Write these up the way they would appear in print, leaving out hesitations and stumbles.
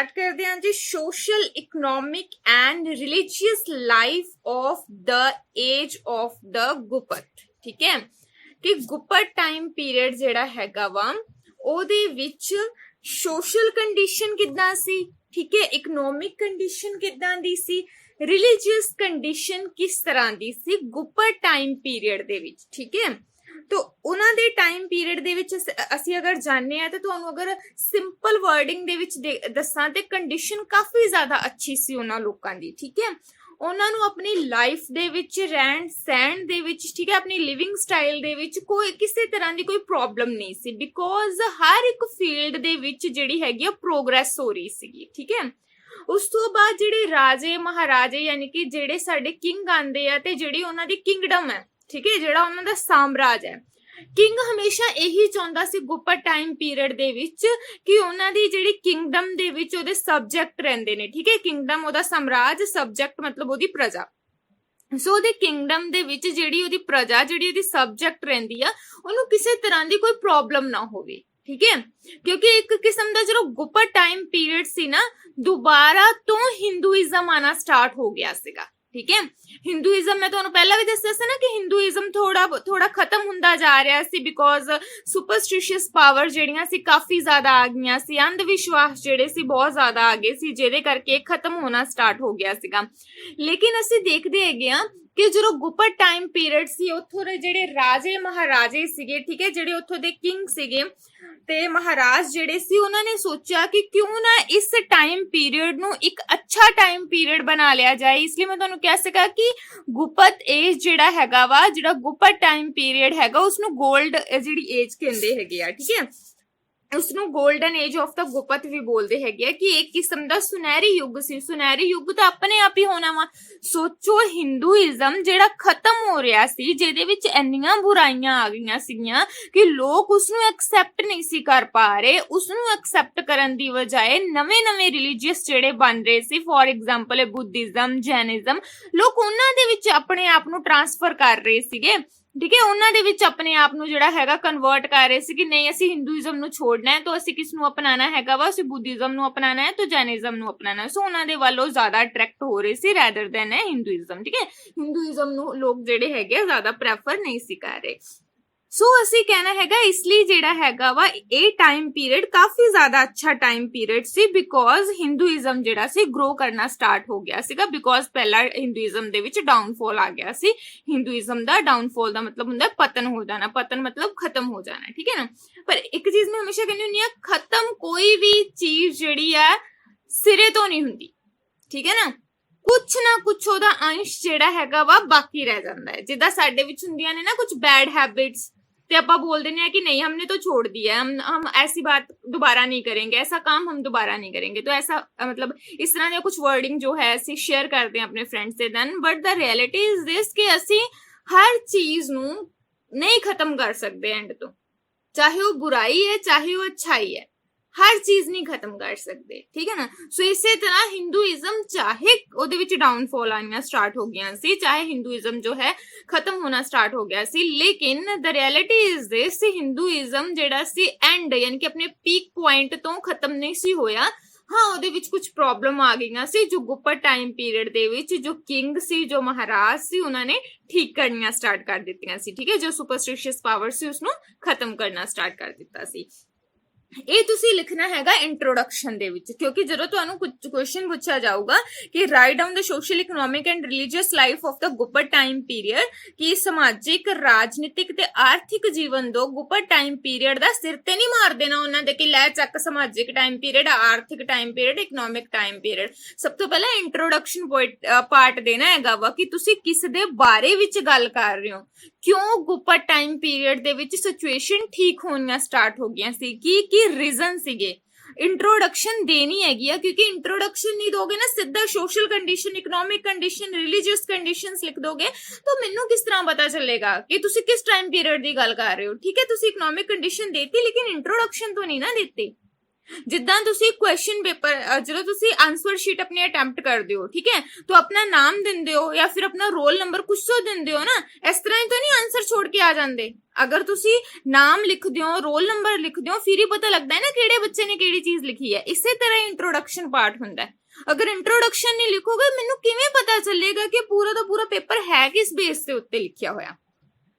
Start करते हैं जी social economic and religious life of the age of the Gupta. ठीक है कि गुप्पत टाइम पीरियड ਜਿਹੜਾ ਹੈਗਾ ਵਾ ਉਹਦੇ ਵਿੱਚ ਸੋਸ਼ਲ ਕੰਡੀਸ਼ਨ ਕਿੱਦਾਂ ਸੀ, ਠੀਕ ਹੈ, ਇਕਨੋਮਿਕ ਕੰਡੀਸ਼ਨ ਕਿੱਦਾਂ ਦੀ ਸੀ, ਰਿਲੀਜੀਅਸ ਕੰਡੀਸ਼ਨ ਕਿਸ ਤਰ੍ਹਾਂ ਦੀ ਸੀ ਗੁੱਪਤ ਟਾਈਮ ਪੀਰੀਅਡ ਦੇ ਵਿੱਚ। ਠੀਕ ਹੈ, तो उन्होंने टाइम पीरियड दे विच असी अगर जानने हैं तो तुहानू अगर सिंपल वर्डिंग दे विच दसां ते कंडीशन काफी ज्यादा अच्छी सी उन्हां लोकां दी। ठीक है, उन्होंने अपनी लाइफ दे विच रहन सहन दे विच, ठीक है, अपनी लिविंग स्टाइल दे विच कोई किसी तरह की कोई प्रॉब्लम नहीं सी, बिकॉज हर एक फील्ड दे विच जिहड़ी हैगी प्रोग्रेस हो रही सी। ठीक है, उस तो बाद जिहड़े राजे महाराजे यानी कि जिहड़े साडे किंग आंदे आ ते जिहड़ी उन्हां दी किंगडम है, ठीक है, जिहड़ा उन्हां दा साम्राज है, किंग हमेशा यही चाहुंदा सी गुप्पत टाइम पीरियड दे विच कि उन्हां दी जिहड़ी किंगडम दे विच ओहदे सब्जेक्ट रहिंदे ने। ठीक है, किंगडम ओहदा साम्राज, सब्जेक्ट मतलब ओहदी प्रजा। सो ओहदे किंगडम दे विच जिहड़ी ओहदी प्रजा, जिहड़ी ओहदी सब्जेक्ट रहिंदी आ, ओहनू किसी तरह दी कोई प्रॉब्लम ना होवे। ठीक है, क्योंकि एक किस्म दा जो गुप्पत टाइम पीरियड सी ना, दोबारा तो हिंदुइज्म आना स्टार्ट हो गया सीगा। ठीक है, हिंदुइज्म मैं तुहानू पहला भी दस्सिया सी ना कि हिंदुइज्म थोड़ा खत्म हुंदा जा रहा सी, बिकॉज सुपरस्टिशियस पावर जिहड़ियां सी काफी ज्यादा आ गईयां सी, अंधविश्वास जिहड़े सी बहुत ज्यादा आ गए सी, जिहदे करके खत्म होना स्टार्ट हो गया सीगा। लेकिन असीं देखदे हैगे आ कि जो गुप्पत टाइम पीरियड सी उत्थों दे जिहड़े राजे महाराजे सीगे, ठीक है, जिहड़े उत्थों दे किंग सीगे ते महाराज जिहड़े सी, उन्हां ने सोचा कि क्यों ना इस टाइम पीरियड नू एक अच्छा टाइम पीरियड बना लिया जाए। इसलिए मैं तुहानू कह सका कि गुप्पत एज जिहड़ा हैगा वा, जिहड़ा गुप्पत टाइम पीरियड हैगा, उसनू गोल्ड जिहड़ी एज कहंदे हैगे आ। ठीक है, उसनू गोल्डन एज ऑफ द गुप्पत भी बोलते हैगे कि एक किस्म दा सुनहरी युग सी। सुनहरी युग तो अपने आप ही होना वा। सोचो हिंदुइज्म जिहड़ा खत्म हो रहा सी, जिहदे विच इन्नियां बुराइयां आ गईयां सीगियां कि लोग उसनू एक्सेप्ट नहीं सी कर पा रहे। उसनू एक्सेप्ट करन दी बजाय नवे नवे रिलीजियस जिहड़े बन रहे सी, फॉर एग्जांपल बुद्धिज्म, जैनिज्म, लोग उन्हां दे विच अपने आप नू ट्रांसफर कर रहे सीगे। ठीक है, उन्हां दे विच अपने आप नू जिहड़ा हैगा कन्वर्ट कर रहे सी कि नहीं असीं हिंदुइज्म नू छोड़ना है, तो असीं किस नू अपनाना हैगा वा, असीं बुद्धिज्म नू अपनाना है, तो जैनिज्म नू अपनाना है। सो उन्हां दे वालों ज्यादा अट्रैक्ट हो रहे सी रैदर दैन हिंदुइज्म। ठीक है, हिंदुइज्म नू लोग जिहड़े हैगे ज्यादा प्रेफर नहीं सी कर रहे। सो असीं कहना हैगा इसलिए जिहड़ा हैगा वा ये टाइम पीरियड काफी ज्यादा अच्छा टाइम पीरियड सी, बिकॉज हिंदुइज्म जिहड़ा सी ग्रो करना स्टार्ट हो गया सीगा। बिकॉज पहला हिंदुइज्म दे विच डाउनफॉल आ गया सी। हिंदुइज्म दा डाउनफॉल दा मतलब हुंदा पतन हो जाना, पतन मतलब खत्म हो जाना। ठीक है ना, पर एक चीज मैं हमेशा कहनी हुंदी आ, खत्म कोई भी चीज जिहड़ी है सिरे तो नहीं हुंदी। ठीक है ना, कुछ ना कुछ ओहदा अंश जिहड़ा हैगा वा बाकी रह जांदा है। जिद्दां साडे विच हुंदियां ने ना कुछ बैड हैबिट्स, ते आपां बोल देने हैं कि नहीं हमने तो छोड़ दिया है, हम ऐसी बात दोबारा नहीं करेंगे, ऐसा काम हम दोबारा नहीं करेंगे। तो ऐसा मतलब इस तरह की कुछ वर्डिंग जो है असी शेयर करते हैं अपने फ्रेंड्स से then, but the reality is this कि असी हर चीज नू नहीं खत्म कर सकते एंड तो, चाहे वो बुराई है चाहे वो अच्छाई है, हर चीज नहीं खत्म कर सकते। ठीक है ना, सो इसी तरह हिंदुइज्म चाहे ओदे विच डाउनफॉल आनियां स्टार्ट हो गया सी, चाहे हिंदुइज्म जो है खत्म होना स्टार्ट हो गया सी, लेकिन the reality is this Hinduism जिहड़ा सी एंड यानी कि अपने पीक पॉइंट तो खत्म नहीं सी होया। हाँ, ओदे विच कुछ प्रॉब्लम आ गईयां सी जो गुप्पत टाइम पीरियड दे विच जो किंग सी, जो महाराज सी, उन्होंने ठीक करनियां स्टार्ट कर दित्तियां सी। ठीक है, जो सुपरस्टिशियस पावर सी उसनू खत्म करना स्टार्ट कर दित्ता सी। ਇਹ ਤੁਸੀਂ ਲਿਖਣਾ ਹੈਗਾ ਇੰਟਰੋਡਕਸ਼ਨ ਦੇ ਵਿੱਚ, ਕਿਉਂਕਿ ਜਦੋਂ ਤੁਹਾਨੂੰ ਕੁਝ ਕੁਐਸਚਨ ਪੁੱਛਿਆ ਜਾਊਗਾ ਕਿ write down the social economic and religious life of the Gupta time period, ਕਿ ਸਮਾਜਿਕ, ਰਾਜਨੀਤਿਕ ਤੇ ਆਰਥਿਕ ਜੀਵਨ ਦੋ ਗੁੱਪਤ ਟਾਈਮ ਪੀਰੀਅਡ ਦਾ ਸਿਰ ਤੇ ਨਹੀਂ ਮਾਰ ਦੇਣਾ ਉਹਨਾਂ ਦੇ ਕਿ ਲੈ ਚੱਕ ਸਮਾਜਿਕ ਟਾਈਮ ਪੀਰੀਅਡ, ਆਰਥਿਕ time period, economic time period. ਸਭ ਤੋਂ ਪਹਿਲਾਂ ਇੰਟਰੋਡਕਸ਼ਨ ਪਾਰਟ ਦੇਣਾ ਹੈਗਾ ਵਾ ਕਿ ਤੁਸੀਂ ਕਿਸ ਦੇ ਬਾਰੇ ਵਿੱਚ ਗੱਲ ਕਰ ਰਹੇ ਹੋ, ਕਿਉਂ ਗੁੱਪਤ ਟਾਈਮ ਪੀਰੀਅਡ ਦੇ ਵਿੱਚ ਸਿਚੁਏਸ਼ਨ ਠੀਕ ਹੋਣੀਆਂ ਸਟਾਰਟ ਹੋ ਗਈਆਂ ਸੀ, ਕੀ रीजन सीगे। इंट्रोडक्शन देनी हैगी है, क्योंकि इंट्रोडक्शन नहीं दोगे ना, सीधा social condition, economic condition, religious conditions लिख दोगे तो मैनू किस तरह पता चलेगा कि तुसी किस टाइम पीरियड की गल कर रहे हो। ठीक है, तुसी इकोनॉमिक कंडीशन देती लेकिन इंट्रोडक्शन तो नहीं ना देती। ਜਿੱਦਾਂ ਤੁਸੀਂ ਕੁਐਸਚਨ ਪੇਪਰ ਜਦੋਂ ਤੁਸੀਂ ਆਨਸਰ ਸ਼ੀਟ ਆਪਣੀ ਅਟੈਂਪਟ ਕਰਦੇ ਹੋ, ਠੀਕ ਹੈ, ਤਾਂ ਆਪਣਾ ਨਾਮ ਦਿੰਦੇ ਹੋ ਜਾਂ ਫਿਰ ਆਪਣਾ ਰੋਲ ਨੰਬਰ ਕੁਝ ਤੋਂ ਦਿੰਦੇ ਹੋ ਨਾ, ਇਸ ਤਰ੍ਹਾਂ ਹੀ ਤਾਂ ਨਹੀਂ ਆਨਸਰ ਛੋੜ ਕੇ ਆ ਜਾਂਦੇ। ਅਗਰ ਤੁਸੀਂ ਨਾਮ ਲਿਖਦੇ ਹੋ, ਰੋਲ ਨੰਬਰ ਲਿਖਦੇ ਹੋ, ਫਿਰ ਹੀ ਪਤਾ ਲੱਗਦਾ ਹੈ ਨਾ ਕਿਹੜੇ ਬੱਚੇ ਨੇ ਕਿਹੜੀ ਚੀਜ਼ ਲਿਖੀ ਹੈ। ਇਸੇ ਤਰ੍ਹਾਂ ਇੰਟਰੋਡਕਸ਼ਨ ਪਾਰਟ ਹੁੰਦਾ ਹੈ। ਅਗਰ ਇੰਟਰੋਡਕਸ਼ਨ ਨਹੀਂ ਲਿਖੋਗੇ, ਮੈਨੂੰ ਕਿਵੇਂ ਪਤਾ ਚੱਲੇਗਾ ਕਿ ਪੂਰਾ ਦਾ ਪੂਰਾ ਪੇਪਰ ਹੈ ਕਿਸ ਬੇਸ ਦੇ ਉੱਤੇ ਲਿਖਿਆ ਹੋਇਆ।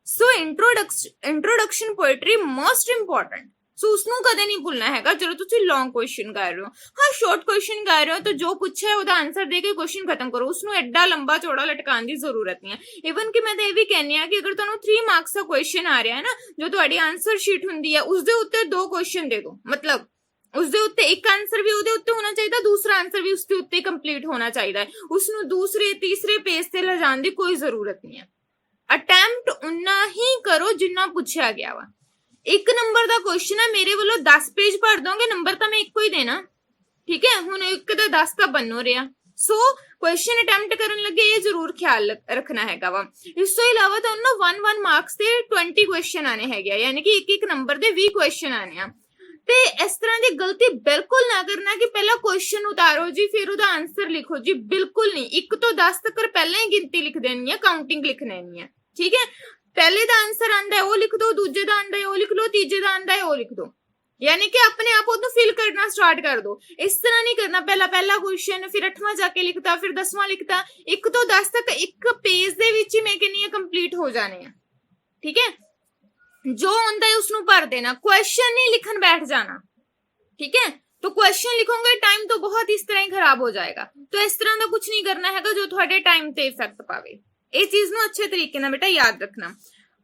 ਸੋ ਇੰਟਰੋਡਕਸ਼ਨ ਪੋਇਟਰੀ ਮੋਸਟ ਇੰਪੋਰਟੈਂਟ। ਸੋ ਉਸਨੂੰ ਕਦੇ ਨਹੀਂ ਭੁੱਲਣਾ ਹੈਗਾ ਜਦੋਂ ਤੁਸੀਂ ਲੌਂਗ ਕੁਐਸਚਨ ਕਰ ਰਹੇ ਹੋ। ਹਾਂ, ਸ਼ਾਰਟ ਕੁਐਸਚਨ ਕਰ ਰਹੇ ਹੋ ਤਾਂ ਜੋ ਪੁੱਛਿਆ ਉਹਦਾ ਆਨਸਰ ਦੇ ਕੇ ਕੁਐਸਚਨ ਖਤਮ ਕਰੋ, ਉਸਨੂੰ ਐਡਾ ਲੰਬਾ ਚੌੜਾ ਲਟਕਾਉਣ ਦੀ ਜ਼ਰੂਰਤ ਨਹੀਂ ਹੈ। ਇਵਨ ਕਿ ਮੈਂ ਤਾਂ ਇਹ ਵੀ ਕਹਿੰਨੀ ਆ ਕਿ ਅਗਰ ਤੁਹਾਨੂੰ 3 ਮਾਰਕਸ ਦਾ ਕੁਐਸਚਨ ਆ ਰਿਹਾ ਹੈ ਨਾ, ਜੋ ਤੁਹਾਡੀ ਆਨਸਰ ਸ਼ੀਟ ਹੁੰਦੀ ਹੈ ਉਸਦੇ ਉੱਤੇ 2 ਕੁਐਸਚਨ ਦੇ ਦਿਓ। ਮਤਲਬ ਉਸਦੇ ਉੱਤੇ ਇੱਕ ਆਨਸਰ ਵੀ ਉਹਦੇ ਉੱਤੇ ਹੋਣਾ ਚਾਹੀਦਾ, ਦੂਸਰਾ ਆਨਸਰ ਵੀ ਉਸਦੇ ਉੱਤੇ ਕੰਪਲੀਟ ਹੋਣਾ ਚਾਹੀਦਾ ਹੈ। ਉਸਨੂੰ ਦੂਸਰੇ ਤੀਸਰੇ ਪੇਜ ਤੇ ਲਿਜਾਣ ਦੀ ਕੋਈ ਜ਼ਰੂਰਤ ਨਹੀਂ ਹੈ। ਅਟੈਂਪਟ ਉਨਾ ਹੀ ਕਰੋ ਜਿੰਨਾ ਪੁੱਛਿਆ ਗਿਆ ਵਾ। 1 ਨੰਬਰ ਦਾ ਕੁਐਸਚਨ ਹੈ, ਮੇਰੇ ਵੱਲੋਂ 10 ਪੇਜ ਭਰ ਦੋਗੇ, ਨੰਬਰ ਤਾਂ ਮੈਂ ਇੱਕੋ ਹੀ ਦੇਣਾ, ਠੀਕ ਹੈ। ਹੁਣ 1 ਦਾ 10 ਤਾਂ ਬਣੋ ਰਿਹਾ। ਸੋ ਕੁਐਸਚਨ ਅਟੈਂਪਟ ਕਰਨ ਲੱਗੇ ਇਹ ਜ਼ਰੂਰ ਖਿਆਲ ਰੱਖਣਾ ਹੈਗਾ ਵਾ। ਇਸ ਤੋਂ ਇਲਾਵਾ ਤੁਹਾਨੂੰ 1 ਮਾਰਕਸ ਤੇ 20 ਕੁਐਸਚਨ ਆਣੇ ਹੈਗੇ, ਯਾਨੀ ਕਿ 1 ਨੰਬਰ ਦੇ 20 ਕੁਐਸਚਨ ਆਣੇ ਆ। ਤੇ ਇਸ ਤਰ੍ਹਾਂ ਦੀ ਗਲਤੀ ਬਿਲਕੁਲ ਨਾ ਕਰਨਾ ਕਿ ਪਹਿਲਾਂ ਕੁਐਸਚਨ ਉਤਾਰੋ ਜੀ ਫਿਰ ਉਹਦਾ ਆਨਸਰ ਲਿਖੋ ਜੀ, ਬਿਲਕੁਲ ਨਹੀਂ। 1 ਤੋਂ 10 ਤੱਕ ਪਹਿਲਾਂ ਹੀ ਗਿਣਤੀ ਲਿਖ ਦੇਣੀ ਹੈ, ਕਾਊਂਟਿੰਗ ਲਿਖ ਦੇਣੀ ਹੈ, ਠੀਕ ਹੈ। ਪਹਿਲੇ ਦਾ ਆਨਸਰ ਆਂਦਾ ਹੈ ਉਹ ਲਿਖ ਦੋ, ਦੂਜੇ ਦਾ ਆਂਦਾ ਹੈ ਉਹ ਲਿਖ ਲੋ, ਤੀਜੇ ਦਾ ਆਂਦਾ ਹੈ ਉਹ ਲਿਖ ਦੋ, ਯਾਨੀ ਕਿ ਆਪਣੇ ਆਪ ਉਹਨੂੰ ਫਿਲ ਕਰਨਾ ਸਟਾਰਟ ਕਰ ਦੋ। ਇਸ ਤਰ੍ਹਾਂ ਨਹੀਂ ਕਰਨਾ ਪਹਿਲਾ ਕੁਐਸਚਨ ਫਿਰ 8ਵਾਂ ਜਾ ਕੇ ਲਿਖਤਾ, ਫਿਰ 10ਵਾਂ ਲਿਖਤਾ। 1 ਤੋਂ 10 ਤੱਕ ਇੱਕ ਪੇਜ ਦੇ ਵਿੱਚ ਹੀ ਮੈਂ ਕਹਿੰਨੀ ਆ ਕੰਪਲੀਟ ਹੋ ਜਾਣੇ ਆ, ਠੀਕ ਹੈ। ਜੋ ਆਉਂਦਾ ਹੈ ਉਸਨੂੰ ਭਰ ਦੇਣਾ, ਕੁਐਸਚਨ ਨਹੀਂ ਲਿਖਣ बैठ जाना, ठीक है। तो क्वेश्चन लिखोगे टाइम तो बहुत इस तरह ही खराब हो जाएगा। तो इस तरह का कुछ नहीं करना है जो थोड़े टाइम ते इफेक्ट पावे। ये चीज नूं अच्छे तरीके नाल बेटा याद रखना।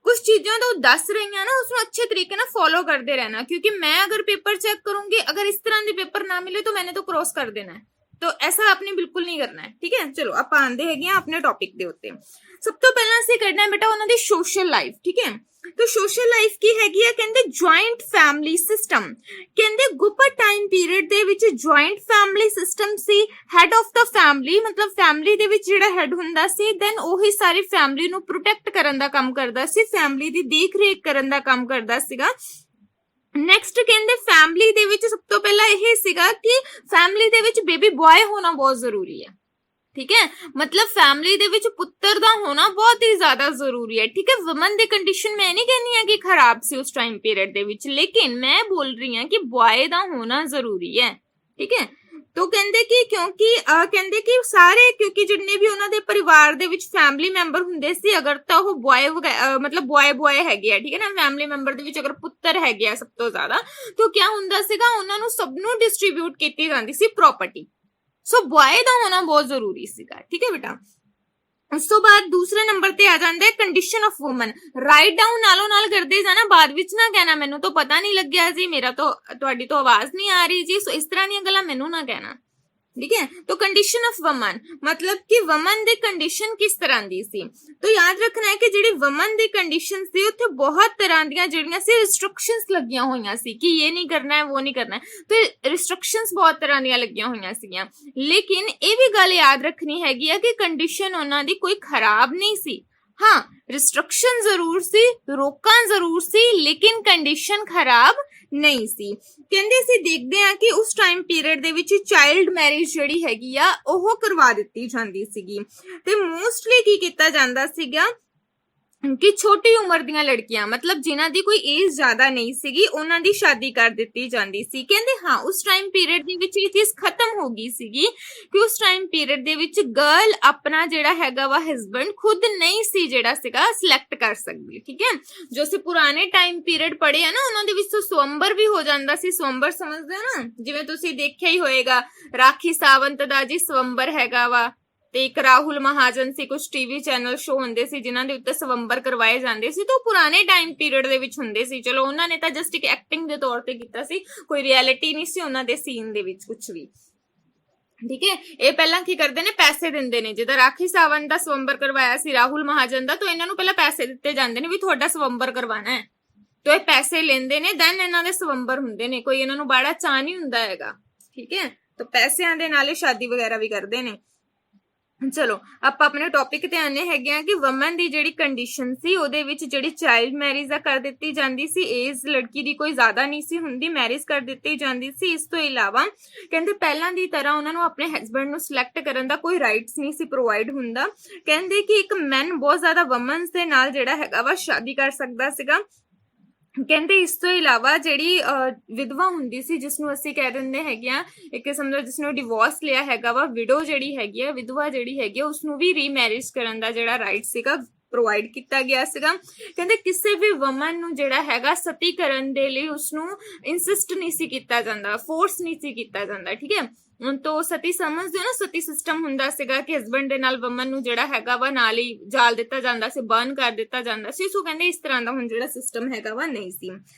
कुछ चीजें तो दस रही है ना, उसको अच्छे तरीके ना फॉलो करते रहना, क्योंकि मैं अगर पेपर चेक करूंगी, अगर इस तरह के पेपर ना मिले तो मैंने तो क्रॉस कर देना है। तो ऐसा आपने बिल्कुल नहीं करना है, ठीक है। चलो आप आंदे हैगे अपने टॉपिक दे उत्ते। सब तो पहला असीं करना है बेटा उन्हां दी सोशल लाइफ, ठीक है। तो सोशल लाइफ की हैगी है कहंदे जॉइंट फैमिली सिस्टम। कहंदे गुप्त टाइम पीरियड दे विच जॉइंट फैमिली सिस्टम सी। हेड ऑफ द फैमिली मतलब फैमिली दे विच जिहड़ा हेड हुंदा सी, देन ओही सारी फैमिली नूं प्रोटेक्ट करन दा काम करदा सी, फैमिली दी देख रेख करन दा काम करदा सीगा। नैक्सट कहंदे फैमिली दे विच सब तो पहला यह सीगा कि फैमिली दे विच बेबी बॉय होना बहुत जरूरी है, ठीक है। मतलब फैमिली दे विच पुत्तर दा होना बहुत ही ज्यादा जरूरी है, ठीक है। वुमन दी कंडीशन मैं नहीं कहनी है कि खराब सी उस टाइम पीरियड दे विच, लेकिन मैं बोल रही हूं कि बॉय दा होना जरूरी है, ठीक है। तो कहंदे कि क्योंकि कहंदे कि सारे क्योंकि जिन्ने भी उन्हां दे परिवार दे विच फैमिली मैंबर हुंदे सी, अगर तां ओह बॉय मतलब बॉय हैगे आ, ठीक है ना। फैमिली मैंबर दे विच अगर पुत्तर हैगे आ सब तो ज्यादा, तो क्या हुंदा सीगा उन्हां नूं सब नूं डिस्ट्रीब्यूट कीती जांदी सी प्रॉपर्टी। सो बॉय दा होना बहुत जरूरी सीगा, ठीक है बेटा। उस तो बाद दूसरे नंबर ते आ जांदा है condition of woman. Write down नालों नाल करदे जाना, बाद विच ना कहना मैनू तो पता नहीं लग्या जी, मेरा तो तुहाडी तो आवाज नहीं आ रही जी। सो इस तरह दी गल्लां मैनू ना कहना, ठीक है। तो कंडीशन ऑफ वुमन मतलब कि वुमन दी कंडीशन किस तरह दी सी। तो याद रखना है कि जिहड़ी वुमन दी कंडीशन सी उत्थे बहुत तरह दीयां जिहड़ियां सी रिस्ट्रिक्शंस लगियां होईयां सी कि ये नहीं करना है वो नहीं करना है। तो रिस्ट्रिक्शंस बहुत तरह दीयां लगियां होईयां सीगियां, लेकिन ये भी गल याद रखनी हैगी है कि कंडीशन उन्हां दी कोई खराब नहीं सी। हाँ, रिस्ट्रिक्शन जरूर सी, रोकां जरूर सी, लेकिन कंडीशन खराब नहीं सी। कहंदे सी देखदे आ कि उस टाइम पीरियड दे विच चाइल्ड मैरिज जिहड़ी हैगी आ ओह करवा दित्ती जांदी सीगी। ते मोस्टली की कीता जांदा सीगा कि छोटी उम्र दीयां लड़कियां मतलब जिन्हां दी कोई एज ज्यादा नहीं सीगी उन्हां दी शादी कर दित्ती जांदी सी। कहंदे हाँ उस टाइम पीरियड दे विच ये चीज खत्म हो गई सीगी कि उस टाइम पीरियड दे विच गर्ल अपना जिहड़ा हैगा वा हस्बैंड खुद नहीं सी जिहड़ा सीगा सिलेक्ट कर सकदी, ठीक है। जो सी पुराने टाइम पीरियड पढ़े है ना उन्हां दे विच स्वयंवर भी हो जांदा सी। स्वयंवर समझदे हो ना, जिवें तुसीं देखिया ही होएगा राखी सावंत दा जी स्वयंवर हैगा वा, ਤੇ ਇੱਕ ਰਾਹੁਲ ਮਹਾਜਨ ਸੀ, ਕੁਝ ਟੀਵੀ ਚੈਨਲ ਸ਼ੋ ਹੁੰਦੇ ਸੀ ਜਿਨ੍ਹਾਂ ਦੇ ਉੱਤੇ ਸਵੰਬਰ ਕਰਵਾਏ ਜਾਂਦੇ ਸੀ। ਤਾਂ ਪੁਰਾਣੇ ਟਾਈਮ ਪੀਰੀਅਡ ਦੇ ਵਿੱਚ ਹੁੰਦੇ ਸੀ। ਚਲੋ ਉਹਨਾਂ ਨੇ ਤਾਂ ਜਸਟ ਇੱਕ ਐਕਟਿੰਗ ਦੇ ਤੌਰ ਤੇ ਕੀਤਾ ਸੀ, ਕੋਈ ਰਿਐਲਿਟੀ ਨਹੀਂ ਸੀ ਉਹਨਾਂ ਦੇ ਸੀਨ ਦੇ ਵਿੱਚ ਕੁਝ ਵੀ, ਠੀਕ ਹੈ। ਇਹ ਪਹਿਲਾਂ ਕੀ ਕਰਦੇ ਨੇ, ਪੈਸੇ ਦਿੰਦੇ ਨੇ। ਜਿੱਦਾਂ ਰਾਖੀ ਸਾਵੰਤ ਦਾ ਸਵੰਬਰ ਕਰਵਾਇਆ ਸੀ ਰਾਹੁਲ ਮਹਾਜਨ ਦਾ, ਤਾਂ ਇਹਨਾਂ ਨੂੰ ਪਹਿਲਾਂ ਪੈਸੇ ਦਿੱਤੇ ਜਾਂਦੇ ਨੇ ਵੀ ਤੁਹਾਡਾ ਸਵੰਬਰ ਕਰਵਾਣਾ ਹੈ। ਤਾਂ ਇਹ ਪੈਸੇ ਲੈਂਦੇ ਨੇ, ਦੈਨ ਇਹਨਾਂ ਦੇ ਸਵੰਬਰ ਹੁੰਦੇ ਨੇ। ਕੋਈ ਇਹਨਾਂ ਨੂੰ ਬੜਾ ਚਾਅ ਨਹੀਂ ਹੁੰਦਾ ਹੈਗਾ, ਠੀਕ ਹੈ। ਤਾਂ ਪੈਸਿਆਂ ਦੇ ਨਾਲ ਹੀ ਸ਼ਾਦੀ ਵਗੈਰਾ ਵੀ ਕਰਦੇ ਨੇ। ਚਲੋ ਆਪਾਂ ਆਪਣੇ ਟੌਪਿਕ ਤੇ ਆਨੇ ਹੈਗੇ ਆ ਕਿ ਵਮਨ ਦੀ ਜਿਹੜੀ ਕੰਡੀਸ਼ਨ ਸੀ ਉਹਦੇ ਵਿੱਚ ਜਿਹੜੀ ਚਾਈਲਡ ਮੈਰਿਜ ਆ ਕਰ ਦਿੱਤੀ ਜਾਂਦੀ ਸੀ, ਏਜ ਲੜਕੀ ਦੀ ਕੋਈ ਜ਼ਿਆਦਾ ਨਹੀਂ ਸੀ ਹੁੰਦੀ, ਮੈਰਿਜ ਕਰ ਦਿੱਤੀ ਜਾਂਦੀ ਸੀ। ਇਸ ਤੋਂ ਇਲਾਵਾ ਕਹਿੰਦੇ ਪਹਿਲਾਂ ਦੀ ਤਰ੍ਹਾਂ ਉਹਨਾਂ ਨੂੰ ਆਪਣੇ ਹਸਬੈਂਡ ਨੂੰ ਸਿਲੈਕਟ ਕਰਨ ਦਾ ਕੋਈ ਰਾਈਟਸ ਨਹੀਂ ਸੀ ਪ੍ਰੋਵਾਈਡ ਹੁੰਦਾ। ਕਹਿੰਦੇ ਕਿ ਇੱਕ ਮੈਨ ਬਹੁਤ ਜ਼ਿਆਦਾ ਵਮਨਸ ਦੇ ਨਾਲ ਜਿਹੜਾ ਹੈਗਾ ਵਾ ਸ਼ਾਦੀ ਕਰ ਸਕਦਾ ਸੀਗਾ। ਕਹਿੰਦੇ ਇਸ ਤੋਂ ਇਲਾਵਾ ਜਿਹੜੀ ਵਿਧਵਾ ਹੁੰਦੀ ਸੀ, ਜਿਸਨੂੰ ਅਸੀਂ ਕਹਿ ਦਿੰਦੇ ਹੈਗੇ ਆ ਇੱਕ ਕਿਸਮ ਦਾ ਜਿਸਨੂੰ ਡਿਵੋਰਸ ਲਿਆ ਹੈਗਾ ਵਾ, ਵਿਡੋ ਜਿਹੜੀ ਹੈਗੀ ਆ, ਵਿਧਵਾ ਜਿਹੜੀ ਹੈਗੀ ਆ, ਉਸਨੂੰ ਵੀ ਰੀਮੈਰਿਜ ਕਰਨ ਦਾ ਜਿਹੜਾ ਰਾਈਟ ਸੀਗਾ ਪ੍ਰੋਵਾਈਡ ਕੀਤਾ ਗਿਆ ਸੀਗਾ। ਕਹਿੰਦੇ ਕਿਸੇ ਵੀ ਵਮਨ ਨੂੰ ਜਿਹੜਾ ਹੈਗਾ ਸਤੀ ਕਰਨ ਦੇ ਲਈ ਉਸਨੂੰ ਇਨਸਿਸਟ ਨਹੀਂ ਸੀ ਕੀਤਾ ਜਾਂਦਾ, ਫੋਰਸ ਨਹੀਂ ਸੀ ਕੀਤਾ ਜਾਂਦਾ। ਠੀਕ ਹੈ, ਤੋ ਸਤੀ ਸਮਝਦੇ ਹੋ ਨਾ, ਸਤੀ ਸਿਸਟਮ ਹੁੰਦਾ ਸੀਗਾ ਕਿ ਹਸਬੈਂਡ ਦੇ ਨਾਲ ਵਮਨ ਨੂੰ ਜਿਹੜਾ ਹੈਗਾ ਵਾ ਨਾਲ ਹੀ ਜਾਲ ਦਿੱਤਾ ਜਾਂਦਾ ਸੀ, ਬਰਨ ਕਰ ਦਿੱਤਾ ਜਾਂਦਾ ਸੀ। ਸੋ ਕਹਿੰਦੇ ਇਸ ਤਰ੍ਹਾਂ ਦਾ ਹੁਣ ਜਿਹੜਾ ਸਿਸਟਮ ਹੈਗਾ ਵਾ ਨਹੀਂ ਸੀ।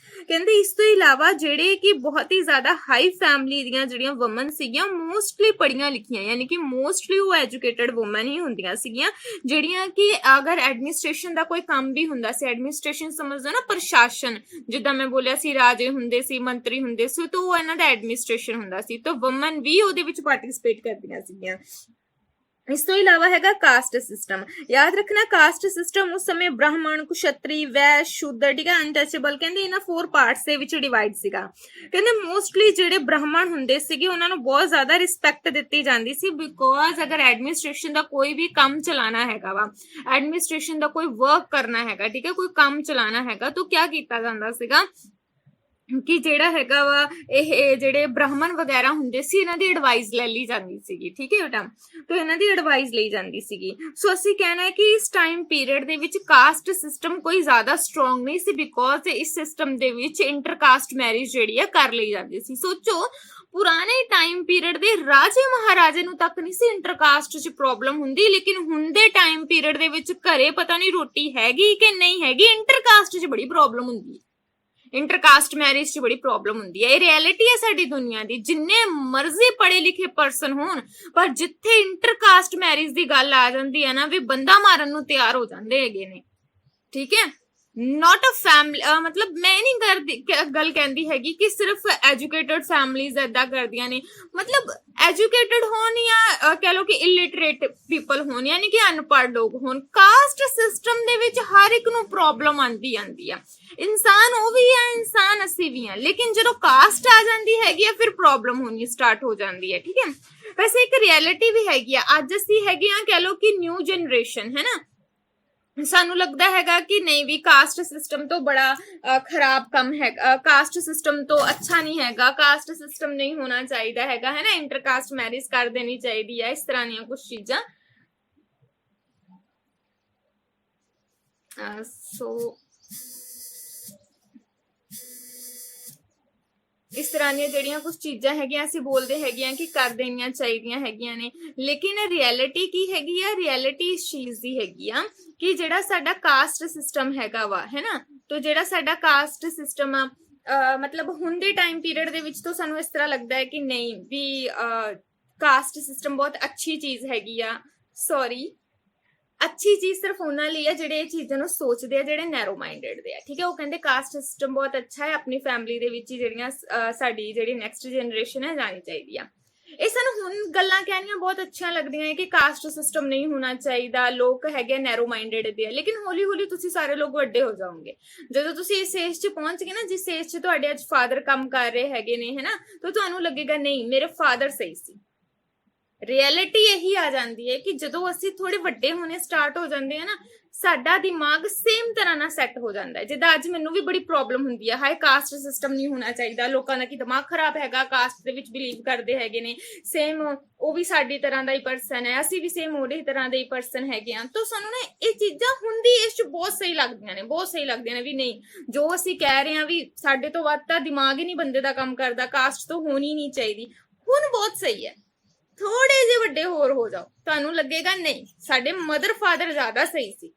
ਕਹਿੰਦੇ ਇਸ ਤੋਂ ਇਲਾਵਾ ਜਿਹੜੇ ਕਿ ਬਹੁਤ ਹੀ ਜ਼ਿਆਦਾ ਹਾਈ ਫੈਮਿਲੀ ਦੀਆਂ ਜਿਹੜੀਆਂ ਵਮਨ ਸੀਗੀਆਂ ਮੋਸਟਲੀ ਪੜ੍ਹੀਆਂ ਲਿਖੀਆਂ, ਯਾਨੀ ਕਿ ਮੋਸਟਲੀ ਉਹ ਐਜੂਕੇਟਡ ਵੂਮਨ ਹੀ ਹੁੰਦੀਆਂ ਸੀਗੀਆਂ, ਜਿਹੜੀਆਂ ਕਿ ਅਗਰ ਐਡਮਿਨਿਸਟ੍ਰੇਸ਼ਨ ਦਾ ਕੋਈ ਕੰਮ ਵੀ ਹੁੰਦਾ ਸੀ, ਐਡਮਿਨਿਸਟ੍ਰੇਸ਼ਨ ਸਮਝਦੇ ਨਾ ਪ੍ਰਸ਼ਾਸਨ, ਜਿੱਦਾਂ ਮੈਂ ਬੋਲਿਆ ਸੀ ਰਾਜੇ ਹੁੰਦੇ ਸੀ, ਮੰਤਰੀ ਹੁੰਦੇ ਸੀ, ਤਾਂ ਉਹ ਇਹਨਾਂ ਦਾ ਐਡਮਿਨਿਸਟ੍ਰੇਸ਼ਨ ਹੁੰਦਾ ਸੀ, ਤਾਂ ਵਮਨ ਵੀ ਉਹਦੇ ਵਿੱਚ ਪਾਰਟਿਸਿਪੇਟ ਕਰਦੀਆਂ ਸੀਗੀਆਂ। ਇਸ ਤੋਂ ਇਲਾਵਾ ਹੈਗਾ ਕਾਸਟ ਸਿਸਟਮ। ਯਾਦ ਰੱਖਣਾ ਕਾਸਟ ਸਿਸਟਮ ਉਸ ਸਮੇਂ ਬ੍ਰਾਹਮਣ, ਕੁਸ਼ਤਰੀ, ਵੈਸ਼, ਸ਼ੂਦਰ, ਠੀਕ ਹੈ, ਅਨਟਚੇਬਲ, ਕਹਿੰਦੇ ਇਹਨਾਂ 4 ਪਾਰਟਸ ਦੇ ਵਿੱਚ ਡਿਵਾਈਡ ਸੀਗਾ। ਕਹਿੰਦੇ ਮੋਸਟਲੀ ਜਿਹੜੇ ਬ੍ਰਾਹਮਣ ਹੁੰਦੇ ਸੀਗੇ ਉਹਨਾਂ ਨੂੰ ਬਹੁਤ ਜ਼ਿਆਦਾ ਰਿਸਪੈਕਟ ਦਿੱਤੀ ਜਾਂਦੀ ਸੀ, ਬਿਕੋਜ਼ ਅਗਰ ਐਡਮਿਨਿਸਟ੍ਰੇਸ਼ਨ ਦਾ ਕੋਈ ਵੀ ਕੰਮ ਚਲਾਣਾ ਹੈਗਾ ਵਾ, ਐਡਮਿਨਿਸਟ੍ਰੇਸ਼ਨ ਦਾ ਕੋਈ ਵਰਕ ਕਰਨਾ ਹੈਗਾ, ਠੀਕ ਹੈ, ਕੋਈ ਕੰਮ ਚਲਾਣਾ ਹੈਗਾ, ਤਾਂ ਕਿਆ ਕੀਤਾ ਜਾਂਦਾ ਸੀਗਾ ਕਿ ਜਿਹੜਾ ਹੈਗਾ ਵਾ ਇਹ ਜਿਹੜੇ ਬ੍ਰਾਹਮਣ ਵਗੈਰਾ ਹੁੰਦੇ ਸੀ ਇਹਨਾਂ ਦੀ ਐਡਵਾਈਸ ਲੈ ਲਈ ਜਾਂਦੀ ਸੀਗੀ। ਠੀਕ ਹੈ ਬੇਟਾ, ਤਾਂ ਇਹਨਾਂ ਦੀ ਐਡਵਾਈਸ ਲਈ ਜਾਂਦੀ ਸੀਗੀ। ਸੋ ਅਸੀਂ ਕਹਿਣਾ ਹੈ ਕਿ ਇਸ ਟਾਈਮ ਪੀਰੀਅਡ ਦੇ ਵਿੱਚ ਕਾਸਟ ਸਿਸਟਮ ਕੋਈ ਜ਼ਿਆਦਾ ਸਟਰੋਂਗ ਨਹੀਂ ਸੀ, ਬਿਕੋਜ਼ ਇਸ ਸਿਸਟਮ ਦੇ ਵਿੱਚ ਇੰਟਰਕਾਸਟ ਮੈਰਿਜ ਜਿਹੜੀ ਆ ਕਰ ਲਈ ਜਾਂਦੀ ਸੀ। ਸੋਚੋ ਪੁਰਾਣੇ ਟਾਈਮ ਪੀਰੀਅਡ ਦੇ ਰਾਜੇ ਮਹਾਰਾਜੇ ਨੂੰ ਤੱਕ ਨਹੀਂ ਸੀ ਇੰਟਰਕਾਸਟ 'ਚ ਪ੍ਰੋਬਲਮ ਹੁੰਦੀ, ਲੇਕਿਨ ਹੁਣ ਦੇ ਟਾਈਮ ਪੀਰੀਅਡ ਦੇ ਵਿੱਚ ਘਰੇ ਪਤਾ ਨਹੀਂ ਰੋਟੀ ਹੈਗੀ ਕਿ ਨਹੀਂ ਹੈਗੀ, ਇੰਟਰਕਾਸਟ 'ਚ ਬੜੀ ਪ੍ਰੋਬਲਮ ਹੁੰਦੀ ਹੈ, ਇੰਟਰਕਾਸਟ ਮੈਰਿਜ 'ਚ ਬੜੀ ਪ੍ਰੋਬਲਮ ਹੁੰਦੀ ਹੈ। ਇਹ ਰਿਐਲਿਟੀ ਹੈ ਸਾਡੀ ਦੁਨੀਆ ਦੀ, ਜਿੰਨੇ ਮਰਜ਼ੀ ਪੜ੍ਹੇ ਲਿਖੇ ਪਰਸਨ ਹੋਣ, ਪਰ ਜਿੱਥੇ ਇੰਟਰਕਾਸਟ ਮੈਰਿਜ ਦੀ ਗੱਲ ਆ ਜਾਂਦੀ ਹੈ ਨਾ, ਵੀ ਬੰਦਾ ਮਾਰਨ ਨੂੰ ਤਿਆਰ ਹੋ ਜਾਂਦੇ ਹੈਗੇ ਨੇ। ਠੀਕ ਹੈ, not a family, ਮਤਲਬ ਮੈਂ ਨਹੀਂ ਕਰਦੀ ਗੱਲ ਕਹਿੰਦੀ ਹੈਗੀ ਕਿ ਸਿਰਫ ਐਜੂਕੇਟਡ ਫੈਮਲੀਜ਼ ਏਦਾਂ ਕਰਦੀਆਂ ਨੇ, ਮਤਲਬ ਐਜੂਕੇਟਡ ਹੋਣ ਜਾਂ ਕਹਿ ਲਓ ਕਿ ਇਲਿਟਰੇਟ ਪੀਪਲ ਹੋਣ, ਯਾਨੀ ਕਿ ਅਨਪੜ੍ਹ ਲੋਕ ਹੋਣ, ਕਾਸਟ ਸਿਸਟਮ ਦੇ ਵਿੱਚ ਹਰ ਇੱਕ ਨੂੰ ਪ੍ਰੋਬਲਮ ਆਂਦੀ ਆ। ਇਨਸਾਨ ਉਹ ਵੀ ਆ, ਇਨਸਾਨ ਅਸੀਂ ਵੀ ਆ, ਲੇਕਿਨ ਜਦੋਂ ਕਾਸਟ ਆ ਜਾਂਦੀ ਹੈਗੀ ਆ ਫਿਰ ਪ੍ਰੋਬਲਮ ਹੋਣੀ ਸਟਾਰਟ ਹੋ ਜਾਂਦੀ ਹੈ। ਠੀਕ ਹੈ, ਵੈਸੇ ਇੱਕ ਰਿਐਲਿਟੀ ਵੀ ਹੈਗੀ ਆ, ਅੱਜ ਅਸੀਂ ਹੈਗੇ ਆ ਕਹਿ ਲਓ ਕਿ ਨਿਊ ਜਨਰੇਸ਼ਨ ਹੈ ਨਾ, ਸਾਨੂੰ ਲੱਗਦਾ ਹੈਗਾ ਕਿ ਨਹੀਂ ਵੀ ਕਾਸਟ ਸਿਸਟਮ ਤੋਂ ਬੜਾ ਖਰਾਬ ਕੰਮ ਹੈ, ਕਾਸਟ ਸਿਸਟਮ ਤੋਂ ਅੱਛਾ ਨਹੀਂ ਹੈਗਾ, ਕਾਸਟ ਸਿਸਟਮ ਨਹੀਂ ਹੋਣਾ ਚਾਹੀਦਾ ਹੈਗਾ, ਹੈ ਨਾ, ਇੰਟਰਕਾਸਟ ਮੈਰਿਜ ਕਰ ਦੇਣੀ ਚਾਹੀਦੀ ਹੈ, ਇਸ ਤਰ੍ਹਾਂ ਦੀਆਂ ਕੁਝ ਚੀਜ਼ਾਂ। ਸੋ ਇਸ ਤਰ੍ਹਾਂ ਦੀਆਂ ਜਿਹੜੀਆਂ ਕੁਝ ਚੀਜ਼ਾਂ ਹੈਗੀਆਂ ਅਸੀਂ ਬੋਲਦੇ ਹੈਗੇ ਆ ਕਿ ਕਰ ਦੇਣੀਆਂ ਚਾਹੀਦੀਆਂ ਹੈਗੀਆਂ ਨੇ, ਲੇਕਿਨ ਰਿਐਲਿਟੀ ਕੀ ਹੈਗੀ ਆ, ਰਿਐਲਿਟੀ ਇਸ ਚੀਜ਼ ਦੀ ਹੈਗੀ ਆ ਕਿ ਜਿਹੜਾ ਸਾਡਾ ਕਾਸਟ ਸਿਸਟਮ ਹੈਗਾ ਵਾ, ਹੈ ਨਾ, ਤਾਂ ਜਿਹੜਾ ਸਾਡਾ ਕਾਸਟ ਸਿਸਟਮ ਆ ਮਤਲਬ ਹੁਣ ਦੇ ਟਾਈਮ ਪੀਰੀਅਡ ਦੇ ਵਿੱਚ ਤਾਂ ਸਾਨੂੰ ਇਸ ਤਰ੍ਹਾਂ ਲੱਗਦਾ ਹੈ ਕਿ ਨਹੀਂ ਵੀ ਕਾਸਟ ਸਿਸਟਮ ਬਹੁਤ ਅੱਛੀ ਚੀਜ਼ ਹੈਗੀ ਆ। ਸੌਰੀ, ਅੱਛੀ ਚੀਜ਼ ਸਿਰਫ ਉਹਨਾਂ ਲਈ ਆ ਜਿਹੜੇ ਇਹ ਚੀਜ਼ਾਂ ਨੂੰ ਸੋਚਦੇ ਆ, ਜਿਹੜੇ ਨੈਰੋ ਮਾਈਂਡਡ ਦੇ ਆ। ਠੀਕ ਹੈ, ਉਹ ਕਹਿੰਦੇ ਕਾਸਟ ਸਿਸਟਮ ਬਹੁਤ ਅੱਛਾ ਹੈ, ਆਪਣੀ ਫੈਮਿਲੀ ਦੇ ਵਿੱਚ ਹੀ ਜਿਹੜੀਆਂ ਸਾਡੀ ਜਿਹੜੀ ਨੈਕਸਟ ਜਨਰੇਸ਼ਨ ਹੈ ਜਾਣੀ ਚਾਹੀਦੀ ਆ। ਇਹ ਸਾਨੂੰ ਹੁਣ ਗੱਲਾਂ ਕਹਿਣੀਆਂ ਬਹੁਤ ਅੱਛੀਆਂ ਲੱਗਦੀਆਂ ਹੈ ਕਿ ਕਾਸਟ ਸਿਸਟਮ ਨਹੀਂ ਹੋਣਾ ਚਾਹੀਦਾ, ਲੋਕ ਹੈਗੇ ਨੈਰੋ ਮਾਈਂਡਡ ਦੇ ਆ, ਲੇਕਿਨ ਹੌਲੀ ਹੌਲੀ ਤੁਸੀਂ ਸਾਰੇ ਲੋਕ ਵੱਡੇ ਹੋ ਜਾਓਗੇ। ਜਦੋਂ ਤੁਸੀਂ ਇਸ ਏਜ 'ਚ ਪਹੁੰਚ ਗਏ ਨਾ, ਜਿਸ ਏਜ 'ਚ ਤੁਹਾਡੇ ਅੱਜ ਫਾਦਰ ਕੰਮ ਕਰ ਰਹੇ ਹੈਗੇ ਨੇ, ਹੈ ਨਾ, ਤਾਂ ਤੁਹਾਨੂੰ ਲੱਗੇਗਾ ਨਹੀਂ ਮੇਰੇ ਫਾਦਰ ਸਹੀ ਸੀ। ਰਿਐਲਿਟੀ ਇਹੀ ਆ ਜਾਂਦੀ ਹੈ ਕਿ ਜਦੋਂ ਅਸੀਂ ਥੋੜੇ ਵੱਡੇ ਹੋਣੇ ਸਟਾਰਟ ਹੋ ਜਾਂਦੇ ਆ ਨਾ, ਸਾਡਾ ਦਿਮਾਗ ਸੇਮ ਤਰ੍ਹਾਂ ਨਾਲ ਸੈੱਟ ਹੋ ਜਾਂਦਾ ਹੈ। ਜਿੱਦਾਂ ਅੱਜ ਮੈਨੂੰ ਵੀ ਬੜੀ ਪ੍ਰੋਬਲਮ ਹੁੰਦੀ ਹੈ, ਹਾਈ ਕਾਸਟ ਸਿਸਟਮ ਨਹੀਂ ਹੋਣਾ ਚਾਹੀਦਾ, ਲੋਕਾਂ ਦਾ ਕੀ ਦਿਮਾਗ ਖਰਾਬ ਹੈਗਾ, ਕਾਸਟ ਦੇ ਵਿੱਚ ਬਿਲੀਵ ਕਰਦੇ ਹੈਗੇ ਨੇ, ਸੇਮ ਉਹ ਵੀ ਸਾਡੀ ਤਰ੍ਹਾਂ ਦਾ ਹੀ ਪਰਸਨ ਹੈ, ਅਸੀਂ ਵੀ ਸੇਮ ਉਹਦੇ ਤਰ੍ਹਾਂ ਦੇ ਹੀ ਪਰਸਨ ਹੈਗੇ ਆ। ਤਾਂ ਸਾਨੂੰ ਨਾ ਇਹ ਚੀਜ਼ਾਂ ਹੁਣ ਦੀ ਏਜ 'ਚ ਬਹੁਤ ਸਹੀ ਲੱਗਦੀਆਂ ਨੇ, ਬਹੁਤ ਸਹੀ ਲੱਗਦੀਆਂ ਨੇ ਵੀ ਨਹੀਂ, ਜੋ ਅਸੀਂ ਕਹਿ ਰਹੇ ਹਾਂ ਵੀ ਸਾਡੇ ਤੋਂ ਵੱਧ ਤਾਂ ਦਿਮਾਗ ਹੀ ਨਹੀਂ ਬੰਦੇ ਦਾ ਕੰਮ ਕਰਦਾ, ਕਾਸਟ ਤੋਂ ਹੋਣੀ ਨਹੀਂ ਚਾਹੀਦੀ, ਹੁਣ ਬਹੁਤ ਸਹੀ ਹੈ। ਥੋੜੇ ਜਿਹੇ ਵੱਡੇ ਹੋਰ ਹੋ ਜਾਓ, ਤੁਹਾਨੂੰ ਲੱਗੇਗਾ ਨਹੀਂ ਸਾਡੇ ਮਦਰ ਫਾਦਰ ਜ਼ਿਆਦਾ ਸਹੀ ਸੀ,